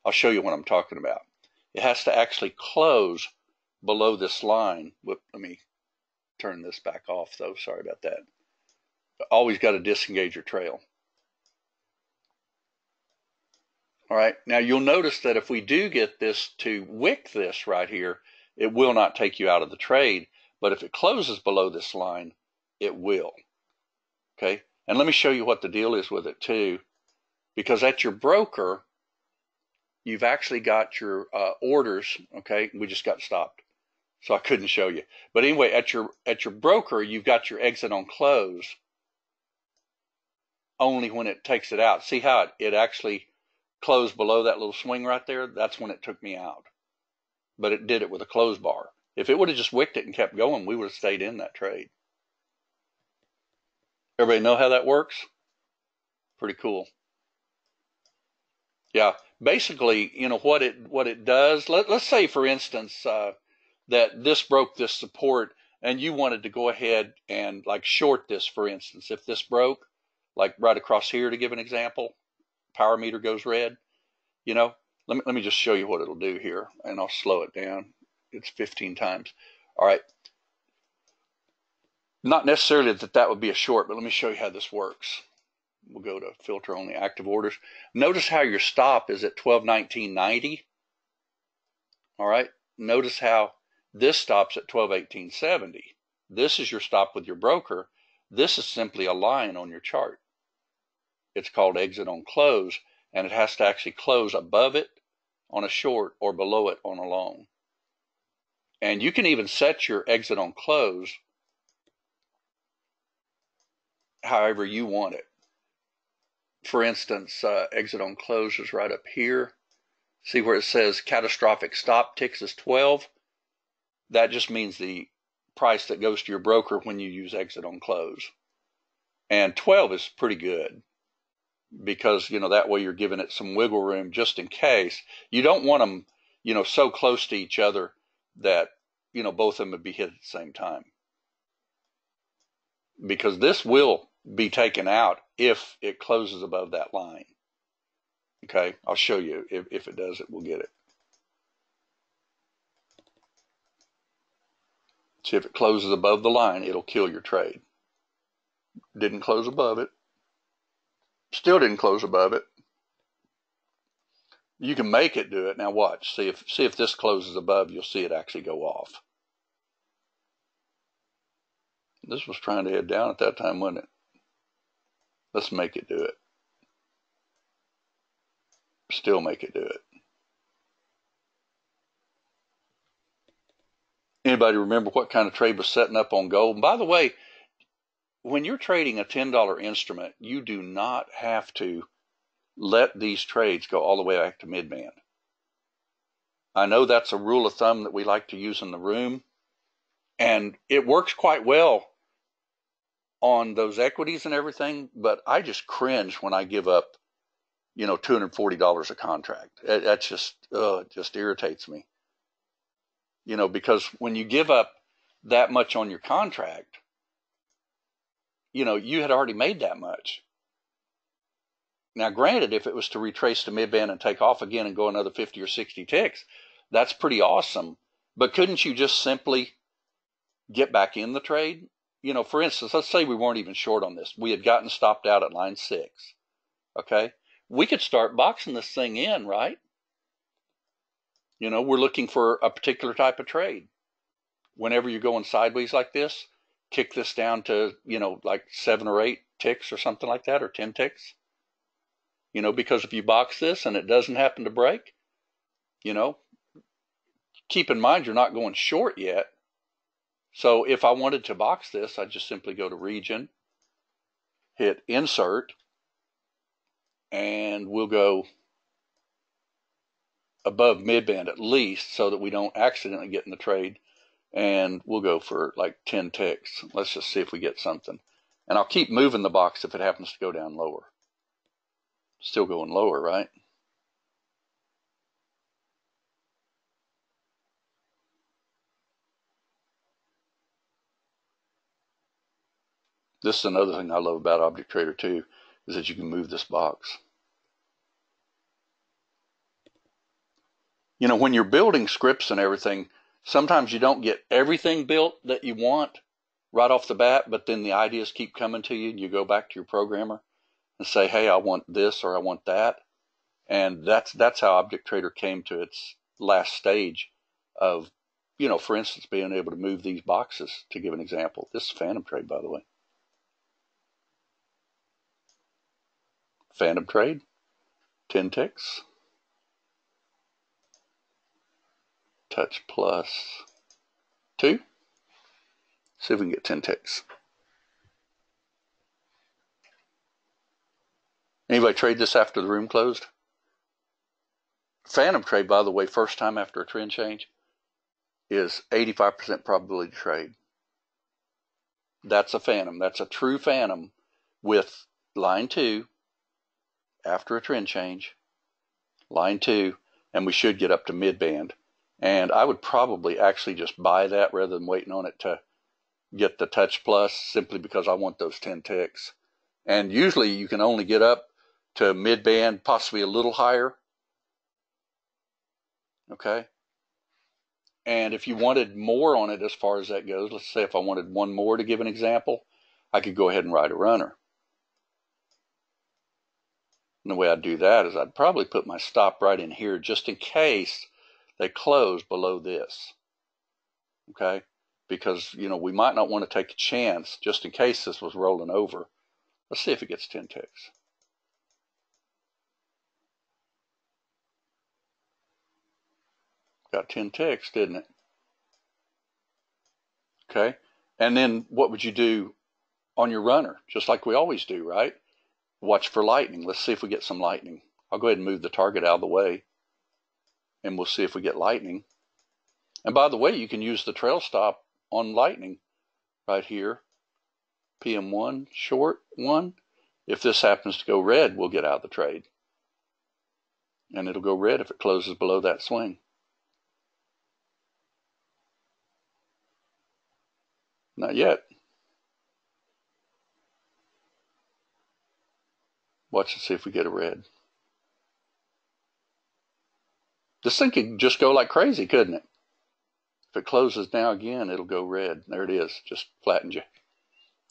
[SPEAKER 1] I'll show you what I'm talking about. It has to actually close below this line. Let me turn this back off, though. Sorry about that. Always got to disengage your trail. All right, now you'll notice that if we do get this to wick this right here, it will not take you out of the trade. But if it closes below this line, it will. Okay, and let me show you what the deal is with it too. Because at your broker, you've actually got your orders. Okay, we just got stopped, so I couldn't show you. But anyway, at your broker, you've got your exit on close only when it takes it out. See how it actually closed below that little swing right there? That's when it took me out. But it did it with a close bar. If it would have just wicked it and kept going, we would have stayed in that trade. Everybody know how that works? Pretty cool. Yeah, basically, you know what it does. Let's say, for instance, that this broke this support, and you wanted to go ahead and like short this, for instance. If this broke, like right across here, to give an example, power meter goes red. You know, let me just show you what it'll do here, and I'll slow it down. It's 15 times. All right. Not necessarily that would be a short, but let me show you how this works. We'll go to filter only active orders. Notice how your stop is at 1219.90. All right. Notice how this stops at 1218.70. This is your stop with your broker. This is simply a line on your chart. It's called exit on close, and it has to actually close above it on a short or below it on a long. And you can even set your exit on close however you want it. For instance, exit on close is right up here. See where it says catastrophic stop ticks is 12? That just means the price that goes to your broker when you use exit on close. And 12 is pretty good because, you know, that way you're giving it some wiggle room just in case. You don't want them, you know, so close to each other that, you know, both of them would be hit at the same time. Because this will be taken out if it closes above that line. Okay, I'll show you. If it does it, we'll get it. See, if it closes above the line, it'll kill your trade. Didn't close above it. Still didn't close above it. You can make it do it. Now watch. See if this closes above, you'll see it actually go off. This was trying to head down at that time, wasn't it? Let's make it do it. Still make it do it. Anybody remember what kind of trade was setting up on gold? And by the way, when you're trading a $10 instrument, you do not have to let these trades go all the way back to mid-band. I know that's a rule of thumb that we like to use in the room, and it works quite well on those equities and everything, but I just cringe when I give up, $240 a contract. That's just, it just irritates me. Because when you give up that much on your contract, you had already made that much. Now, granted, if it was to retrace to mid-band and take off again and go another 50 or 60 ticks, that's pretty awesome. But couldn't you just simply get back in the trade? For instance, let's say we weren't even short on this. We had gotten stopped out at line 6. Okay? We could start boxing this thing in, right? We're looking for a particular type of trade. Whenever you're going sideways like this, kick this down to, like 7 or 8 ticks or something like that, or 10 ticks. Because if you box this and it doesn't happen to break, keep in mind you're not going short yet. So if I wanted to box this, I'd just simply go to region, hit insert, and we'll go above mid-band at least so that we don't accidentally get in the trade. And we'll go for like 10 ticks. Let's just see if we get something. And I'll keep moving the box if it happens to go down lower. Still going lower, right? This is another thing I love about Object Trader 2, is that you can move this box. When you're building scripts and everything, sometimes you don't get everything built that you want right off the bat, but then the ideas keep coming to you, and you go back to your programmer and say, hey, I want this or I want that. And that's how Object Trader came to its last stage of, for instance, being able to move these boxes, to give an example. This is Phantom Trade, by the way. Phantom Trade, 10 ticks. Touch plus 2. See if we can get 10 ticks. Anybody trade this after the room closed? Phantom Trade, by the way, first time after a trend change, is 85% probability to trade. That's a phantom. That's a true phantom with line 2 after a trend change, line 2, and we should get up to mid-band. And I would probably actually just buy that rather than waiting on it to get the touch plus, simply because I want those 10 ticks. And usually you can only get up to mid-band, possibly a little higher. Okay? And if you wanted more on it as far as that goes, let's say if I wanted one more to give an example, I could go ahead and write a runner. And the way I'd do that is I'd probably put my stop right in here just in case they close below this. Okay? Because, we might not want to take a chance just in case this was rolling over. Let's see if it gets 10 ticks. Got 10 ticks, didn't it? Okay? And then what would you do on your runner? Just like we always do, right? Watch for lightning. Let's see if we get some lightning. I'll go ahead and move the target out of the way, and we'll see if we get lightning. And by the way, you can use the trail stop on lightning right here. PM1, short 1. If this happens to go red, we'll get out of the trade. And it'll go red if it closes below that swing. Not yet. Watch and see if we get a red. This thing could just go like crazy, couldn't it? If it closes now again, it'll go red. There it is. Just flattened you.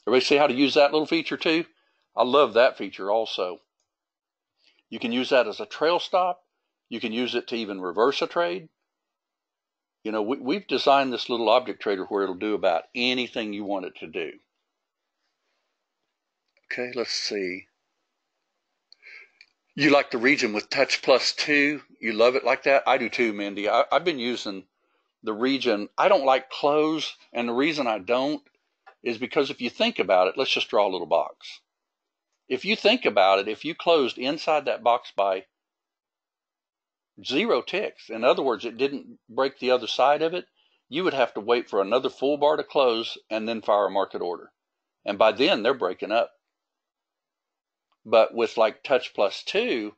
[SPEAKER 1] Everybody see how to use that little feature too? I love that feature also. You can use that as a trail stop. You can use it to even reverse a trade. We've designed this little object trader where it'll do about anything you want it to do. Okay, let's see. You like the region with touch plus 2? You love it like that? I do too, Mindy. I've been using the region. I don't like close, and the reason I don't is because if you think about it, let's just draw a little box. If you think about it, if you closed inside that box by 0 ticks. In other words, it didn't break the other side of it. You would have to wait for another full bar to close and then fire a market order. And by then, they're breaking up. But with like touch plus 2,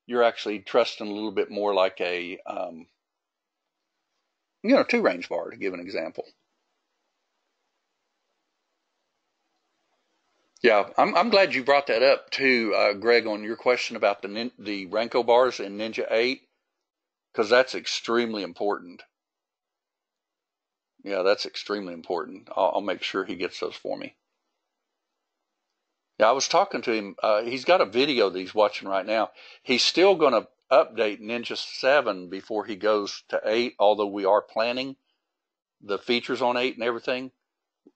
[SPEAKER 1] you're actually trusting a little bit more like a, 2-range bar, to give an example. Yeah, I'm glad you brought that up too, Greg, on your question about the Renko bars in Ninja 8, because that's extremely important. Yeah, that's extremely important. I'll make sure he gets those for me. Yeah, I was talking to him. He's got a video that he's watching right now. He's still going to update Ninja 7 before he goes to 8, although we are planning the features on 8 and everything.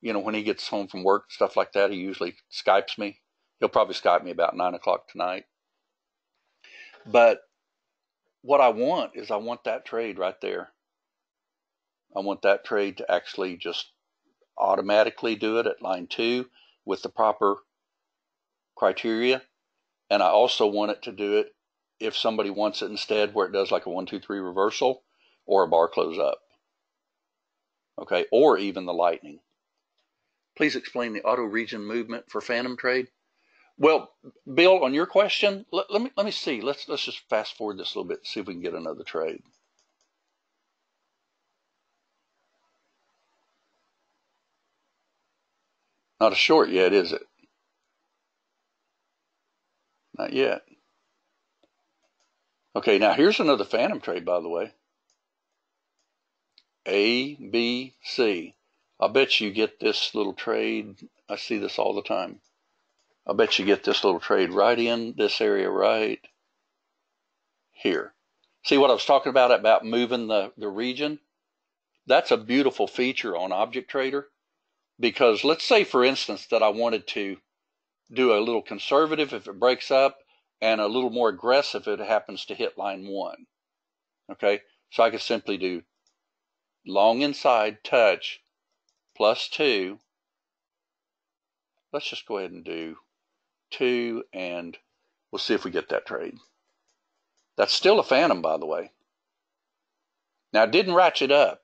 [SPEAKER 1] When he gets home from work, stuff like that, he usually Skypes me. He'll probably Skype me about 9 o'clock tonight. But what I want is I want that trade right there. I want that trade to actually just automatically do it at line 2 with the proper criteria. And I also want it to do it if somebody wants it instead, where it does like a 1, 2, 3 reversal or a bar close up. Okay, or even the lightning. Please explain the auto region movement for Phantom trade. Well, Bill, on your question, let me see. Let's just fast forward this a little bit and see if we can get another trade. Not a short yet, is it? Not yet. Okay, now here's another Phantom trade, by the way. A, B, C. I bet you get this little trade. I see this all the time. I bet you get this little trade right in this area right here. See what I was talking about moving the region? That's a beautiful feature on Object Trader, because let's say, for instance, that I wanted to do a little conservative if it breaks up and a little more aggressive if it happens to hit line 1. Okay, so I could simply do long inside touch plus 2. Let's just go ahead and do 2, and we'll see if we get that trade. That's still a Phantom, by the way. Now, it didn't ratchet up,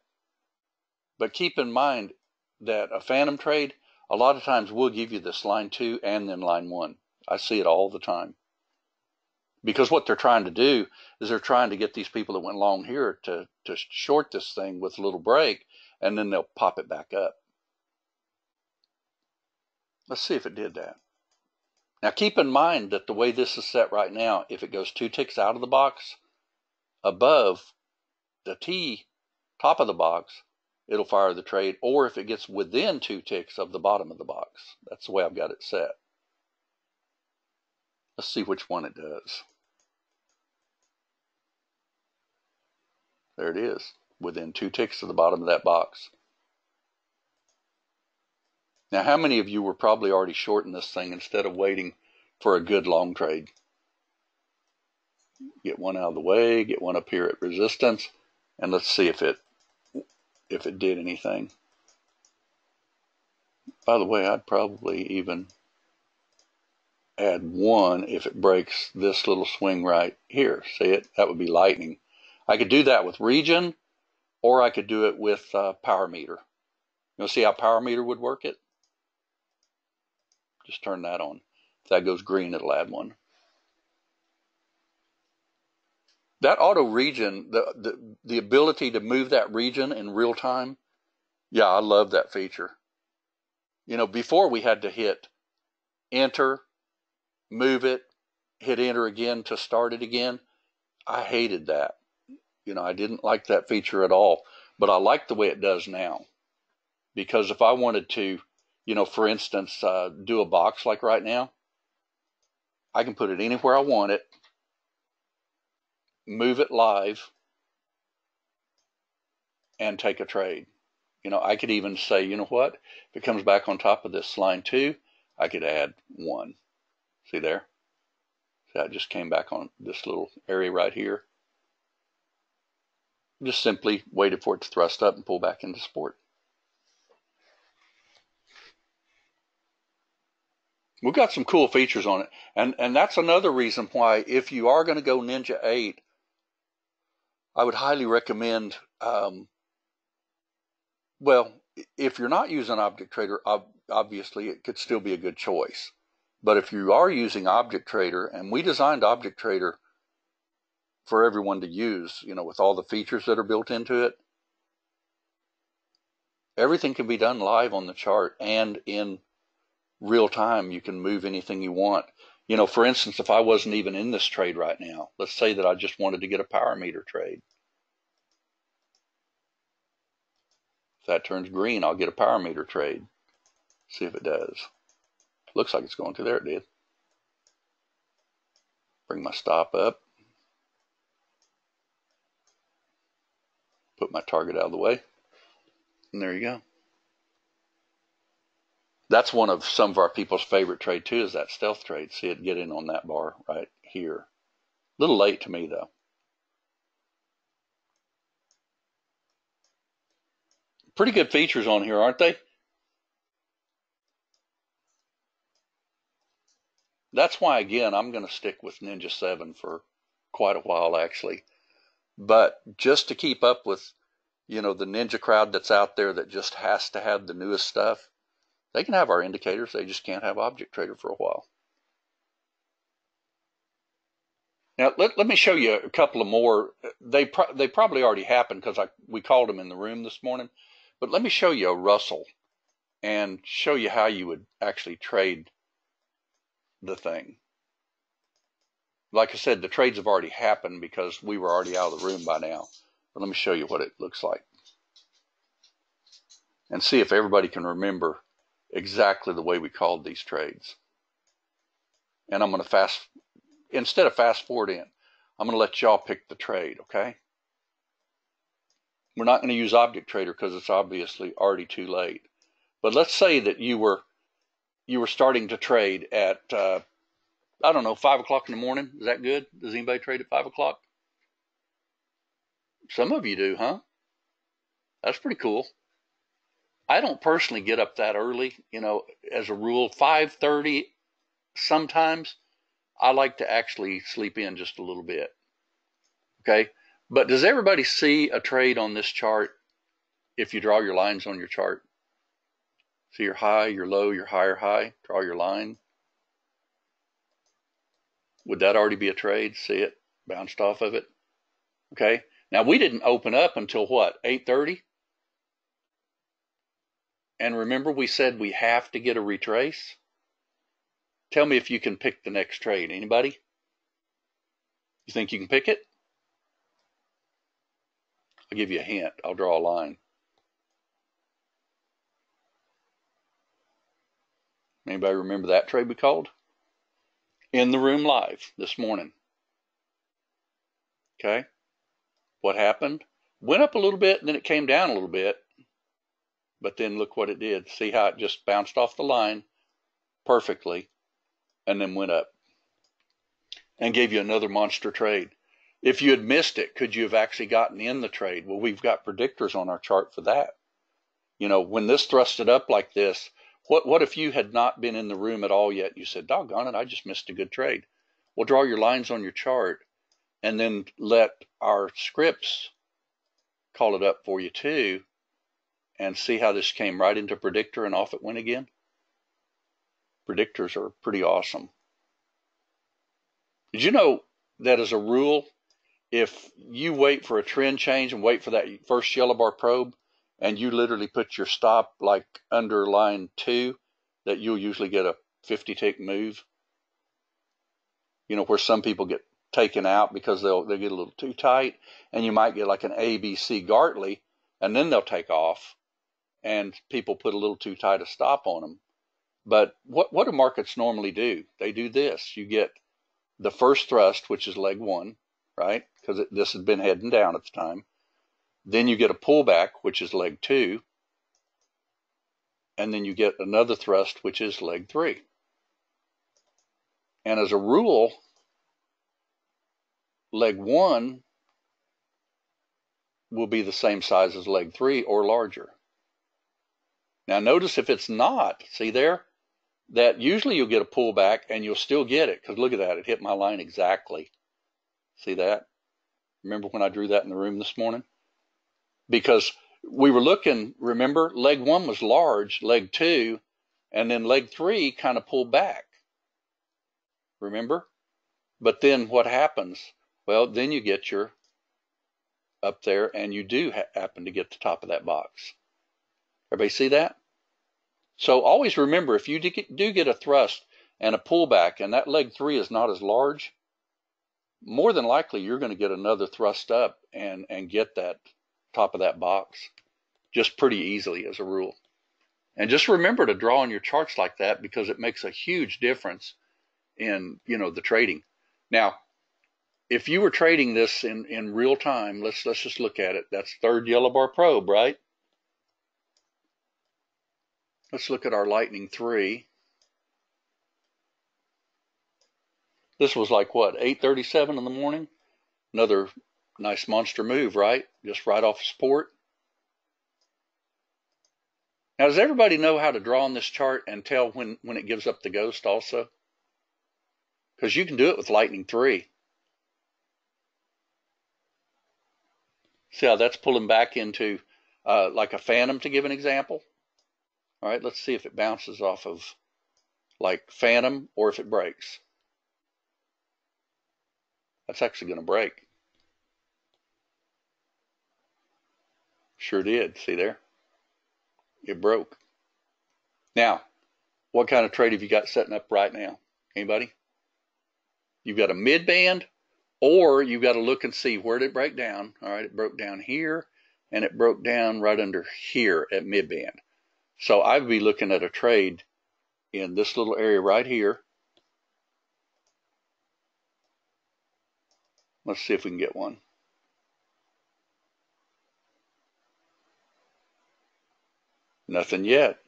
[SPEAKER 1] but keep in mind that a Phantom trade, a lot of times will give you this line 2 and then line 1. I see it all the time. Because what they're trying to do is they're trying to get these people that went long here to short this thing with a little break, and then they'll pop it back up. Let's see if it did that. Now keep in mind that the way this is set right now, if it goes 2 ticks out of the box above the T top of the box, it'll fire the trade, or if it gets within 2 ticks of the bottom of the box. That's the way I've got it set. Let's see which one it does. There it is, within 2 ticks of the bottom of that box. Now, how many of you were probably already shorting this thing instead of waiting for a good long trade? Get one out of the way, get one up here at resistance, and let's see if it did anything. By the way, I'd probably even add 1 if it breaks this little swing right here. See it? That would be lightning. I could do that with region, or I could do it with power meter. You'll see how power meter would work it? Just turn that on. If that goes green, it'll add 1. That auto region, the ability to move that region in real time, yeah, I love that feature. Before we had to hit enter, move it, hit enter again to start it again. I hated that. I didn't like that feature at all, but I like the way it does now. Because if I wanted to, for instance, do a box like right now, I can put it anywhere I want it, move it live, and take a trade. I could even say, you know what? If it comes back on top of this line 2, I could add 1. See there? See, that just came back on this little area right here. Just simply waited for it to thrust up and pull back into support. We've got some cool features on it. And that's another reason why, if you are going to go Ninja 8, I would highly recommend, well, if you're not using Object Trader, obviously it could still be a good choice. But if you are using Object Trader, and we designed Object Trader for everyone to use, with all the features that are built into it, everything can be done live on the chart and in real time. You can move anything you want. For instance, if I wasn't even in this trade right now, let's say that I just wanted to get a power meter trade. If that turns green, I'll get a power meter trade. See if it does. Looks like it's going to. There it did. Bring my stop up. Put my target out of the way. And there you go. That's one of some of our people's favorite trade too, is that stealth trade. See it get in on that bar right here. A little late to me though. Pretty good features on here, aren't they? That's why, again, I'm going to stick with Ninja 7 for quite a while, actually. But just to keep up with, the Ninja crowd that's out there that just has to have the newest stuff, they can have our indicators. They just can't have Object Trader for a while. Now, let me show you a couple of more. They probably already happened because we called them in the room this morning. But let me show you a Russell and show you how you would actually trade the thing. Like I said, the trades have already happened because we were already out of the room by now. But let me show you what it looks like. And see if everybody can remember exactly the way we called these trades. And I'm going to instead of fast forward in, I'm going to let y'all pick the trade, okay? We're not going to use Object Trader because it's obviously already too late. But let's say that you were starting to trade at, I don't know, 5 o'clock in the morning. Is that good? Does anybody trade at 5 o'clock? Some of you do, huh? That's pretty cool. I don't personally get up that early, as a rule. 5:30 sometimes. I like to actually sleep in just a little bit. Okay? But does everybody see a trade on this chart if you draw your lines on your chart? See your high, your low, your higher high. Draw your line. Would that already be a trade? See it? Bounced off of it? Okay? Now, we didn't open up until what? 8:30? And remember we said we have to get a retrace? Tell me if you can pick the next trade. Anybody? You think you can pick it? I'll give you a hint. I'll draw a line. Anybody remember that trade we called? In the room live this morning. Okay? What happened? Went up a little bit, and then it came down a little bit. But then look what it did. See how it just bounced off the line perfectly and then went up and gave you another monster trade. If you had missed it, could you have actually gotten in the trade? Well, we've got predictors on our chart for that. When this thrusted up like this, what if you had not been in the room at all yet? You said, doggone it, I just missed a good trade. Well, draw your lines on your chart and then let our scripts call it up for you too, and see how this came right into predictor and off it went again. Predictors are pretty awesome. Did you know that as a rule, if you wait for a trend change and wait for that first yellow bar probe, and you literally put your stop like under line 2, that you'll usually get a 50 tick move? Where some people get taken out because they'll get a little too tight, and you might get like an ABC Gartley, and then they'll take off, and people put a little too tight a stop on them. But what do markets normally do? They do this. You get the first thrust, which is leg 1, right? Because this had been heading down at the time. Then you get a pullback, which is leg 2. And then you get another thrust, which is leg 3. And as a rule, leg 1 will be the same size as leg 3 or larger. Now notice if it's not, see there? That usually you'll get a pullback and you'll still get it, because look at that, it hit my line exactly. See that? Remember when I drew that in the room this morning? Because we were looking, remember, leg 1 was large, leg 2, and then leg 3 kind of pulled back. Remember? But then what happens? Well, then you get your up there, and you do happen to get the top of that box. Everybody see that? So always remember, if you do get a thrust and a pullback, and that leg 3 is not as large, more than likely you're going to get another thrust up and get that top of that box just pretty easily as a rule. And just remember to draw on your charts like that, because it makes a huge difference in, you know, the trading. Now, if you were trading this in real time, let's just look at it. That's third yellow bar probe, right? Let's look at our lightning 3. This was like what, 8:37 in the morning? Another nice monster move, right? Just right off support. Now, does everybody know how to draw on this chart and tell when it gives up the ghost also? Because you can do it with lightning 3. See how that's pulling back into like a phantom, to give an example? All right, let's see if it bounces off of like phantom or if it breaks. That's actually going to break. Sure did. See there? It broke. Now, what kind of trade have you got setting up right now? Anybody? You've got a mid band, or you've got to look and see where did it break down. All right, it broke down here, and it broke down right under here at mid band. So I'd be looking at a trade in this little area right here. Let's see if we can get one. Nothing yet.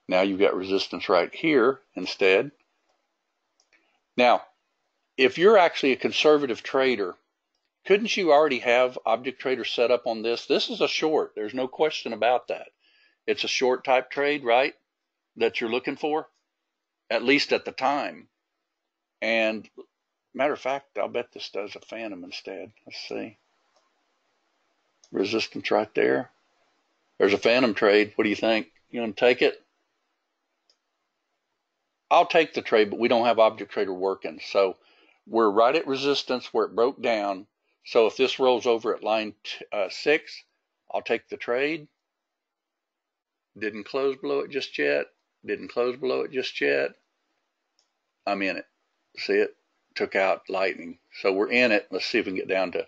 [SPEAKER 1] Now you've got resistance right here instead. Now, if you're actually a conservative trader, couldn't you already have Object Trader set up on this? This is a short. There's no question about that. It's a short type trade, right, that you're looking for, at least at the time. And matter of fact, I'll bet this does a phantom instead. Let's see. Resistance right there. There's a phantom trade. What do you think? You want to take it? I'll take the trade, but we don't have Object Trader working. So we're right at resistance where it broke down. So if this rolls over at line 6, I'll take the trade. Didn't close below it just yet. Didn't close below it just yet. I'm in it. See it? Took out lightning. So we're in it. Let's see if we can get down to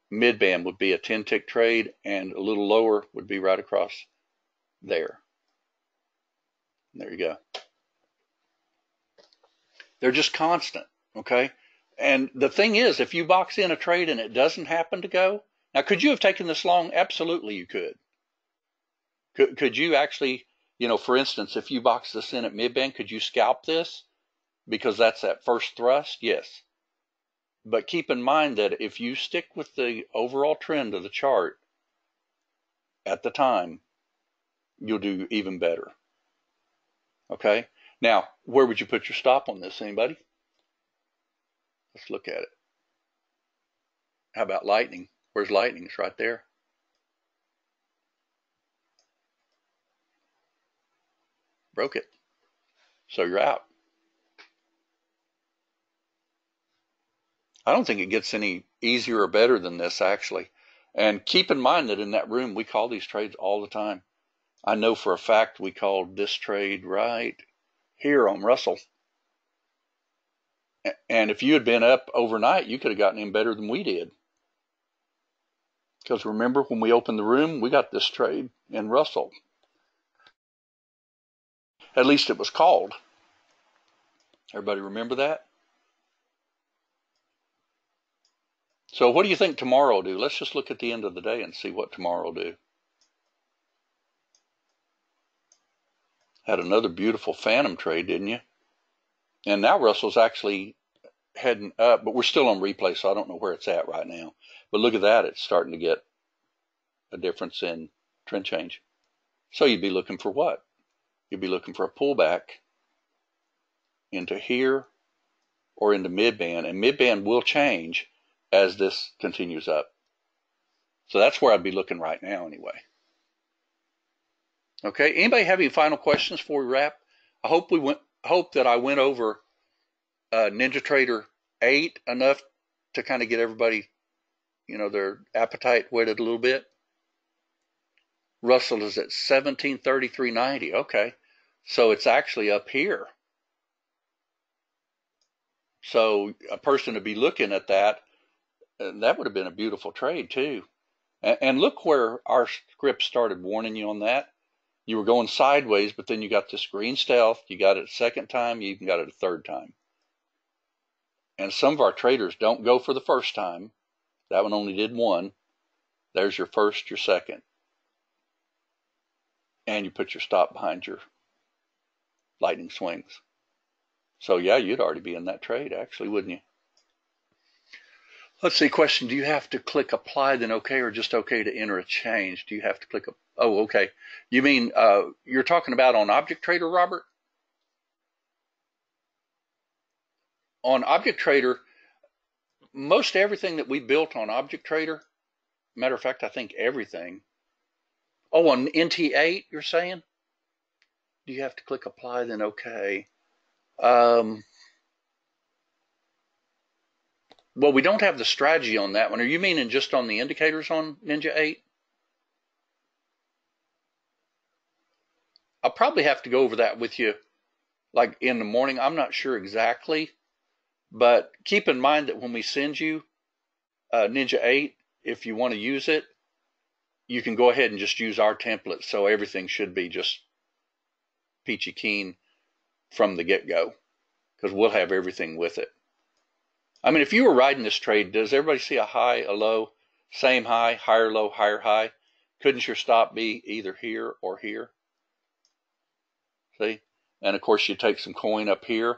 [SPEAKER 1] mid-band would be a 10-tick trade, and a little lower would be right across there. There you go. They're just constant, okay? And the thing is, if you box in a trade and it doesn't happen to go, now could you have taken this long? Absolutely you could. Could you actually, you know, for instance, if you box this in at mid-band, could you scalp this? Because that's that first thrust? Yes. But keep in mind that if you stick with the overall trend of the chart at the time, you'll do even better. Okay? Now, where would you put your stop on this? Anybody? Let's look at it. How about lightning? Where's lightning? It's right there. Broke it. So you're out. I don't think it gets any easier or better than this, actually. And keep in mind that in that room, we call these trades all the time. I know for a fact we called this trade right here on Russell. And if you had been up overnight, you could have gotten in better than we did. Because remember, when we opened the room, we got this trade in Russell. At least it was called. Everybody remember that? So what do you think tomorrow will do? Let's just look at the end of the day and see what tomorrow will do. Had another beautiful phantom trade, didn't you? And now Russell's actually heading up, but we're still on replay, so I don't know where it's at right now. But look at that. It's starting to get a difference in trend change. So you'd be looking for what? You'd be looking for a pullback into here or into mid-band, and mid-band will change as this continues up. So that's where I'd be looking right now anyway. Okay, anybody have any final questions before we wrap? I hope that I went over NinjaTrader 8 enough to kind of get everybody, their appetite whetted a little bit. Russell is at 1733.90. Okay, so it's actually up here. So a person to be looking at that, that would have been a beautiful trade too. And look where our script started warning you on that. You were going sideways, but then you got this green stealth. You got it a second time. You even got it a third time. And some of our traders don't go for the first time. That one only did one. There's your first, your second. And you put your stop behind your lightning swings. So yeah, you'd already be in that trade actually, wouldn't you? Let's see, question, do you have to click apply then okay, or just okay to enter a change? Do you have to click, oh, okay. You mean, you're talking about on Object Trader, Robert? On Object Trader, most everything that we built on Object Trader, matter of fact, I think everything. Oh, on NT8, you're saying? Do you have to click apply then okay? Well, we don't have the strategy on that one. Are you meaning just on the indicators on Ninja 8? I'll probably have to go over that with you like in the morning. I'm not sure exactly, but keep in mind that when we send you Ninja 8, if you want to use it, you can go ahead and just use our template. So everything should be just peachy keen from the get-go because we'll have everything with it. I mean, if you were riding this trade, does everybody see a high, a low, same high, higher low, higher high? Couldn't your stop be either here or here? See? And of course you take some coin up here.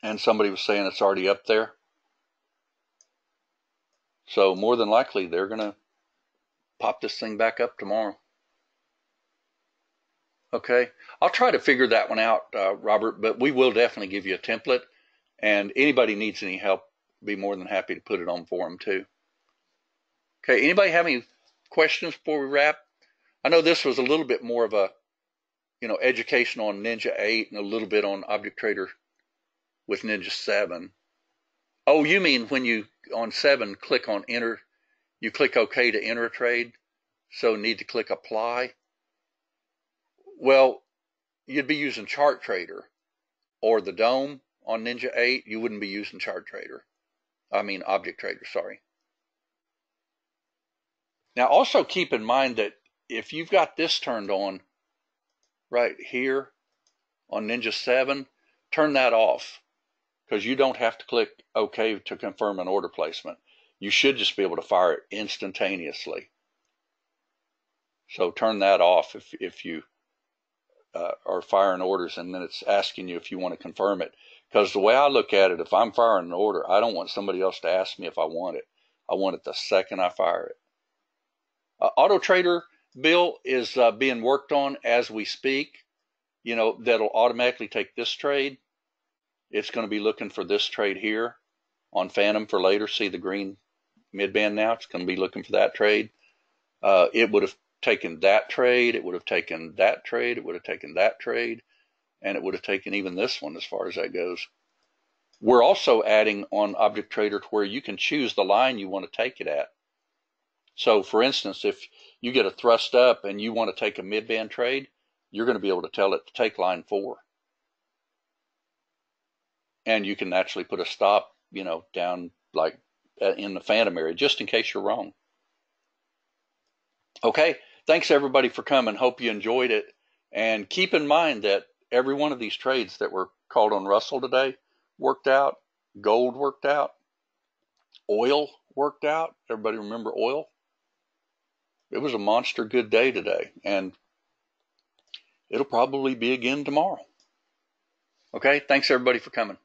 [SPEAKER 1] And somebody was saying it's already up there. So more than likely they're going to pop this thing back up tomorrow. Okay. I'll try to figure that one out, Robert, but we will definitely give you a template. And anybody needs any help, be more than happy to put it on for them too. Okay, anybody have any questions before we wrap? I know this was a little bit more of a, education on Ninja 8 and a little bit on Object Trader with Ninja 7. Oh, you mean when you, on 7, click on enter, you click OK to enter a trade, so need to click apply? Well, you'd be using Chart Trader or the Dome. On Ninja 8, you wouldn't be using Object Trader, sorry. Now, also keep in mind that if you've got this turned on right here on Ninja 7, turn that off because you don't have to click OK to confirm an order placement. You should just be able to fire it instantaneously. So turn that off if you are firing orders and then it's asking you if you want to confirm it. Because the way I look at it, if I'm firing an order, I don't want somebody else to ask me if I want it. I want it the second I fire it. Auto Trader, Bill, is being worked on as we speak. That'll automatically take this trade. It's going to be looking for this trade here on Phantom for later. See the green midband now? It's going to be looking for that trade. It would have taken that trade. It would have taken that trade. It would have taken that trade. And it would have taken even this one as far as that goes. We're also adding on Object Trader to where you can choose the line you want to take it at. So for instance, if you get a thrust up and you want to take a midband trade, you're going to be able to tell it to take line 4. And you can actually put a stop, down like in the Phantom area, just in case you're wrong. Okay, thanks everybody for coming. Hope you enjoyed it. And keep in mind that every one of these trades that were called on Russell today worked out. Gold worked out. Oil worked out. Everybody remember oil? It was a monster good day today, and it'll probably be again tomorrow. Okay, thanks everybody for coming.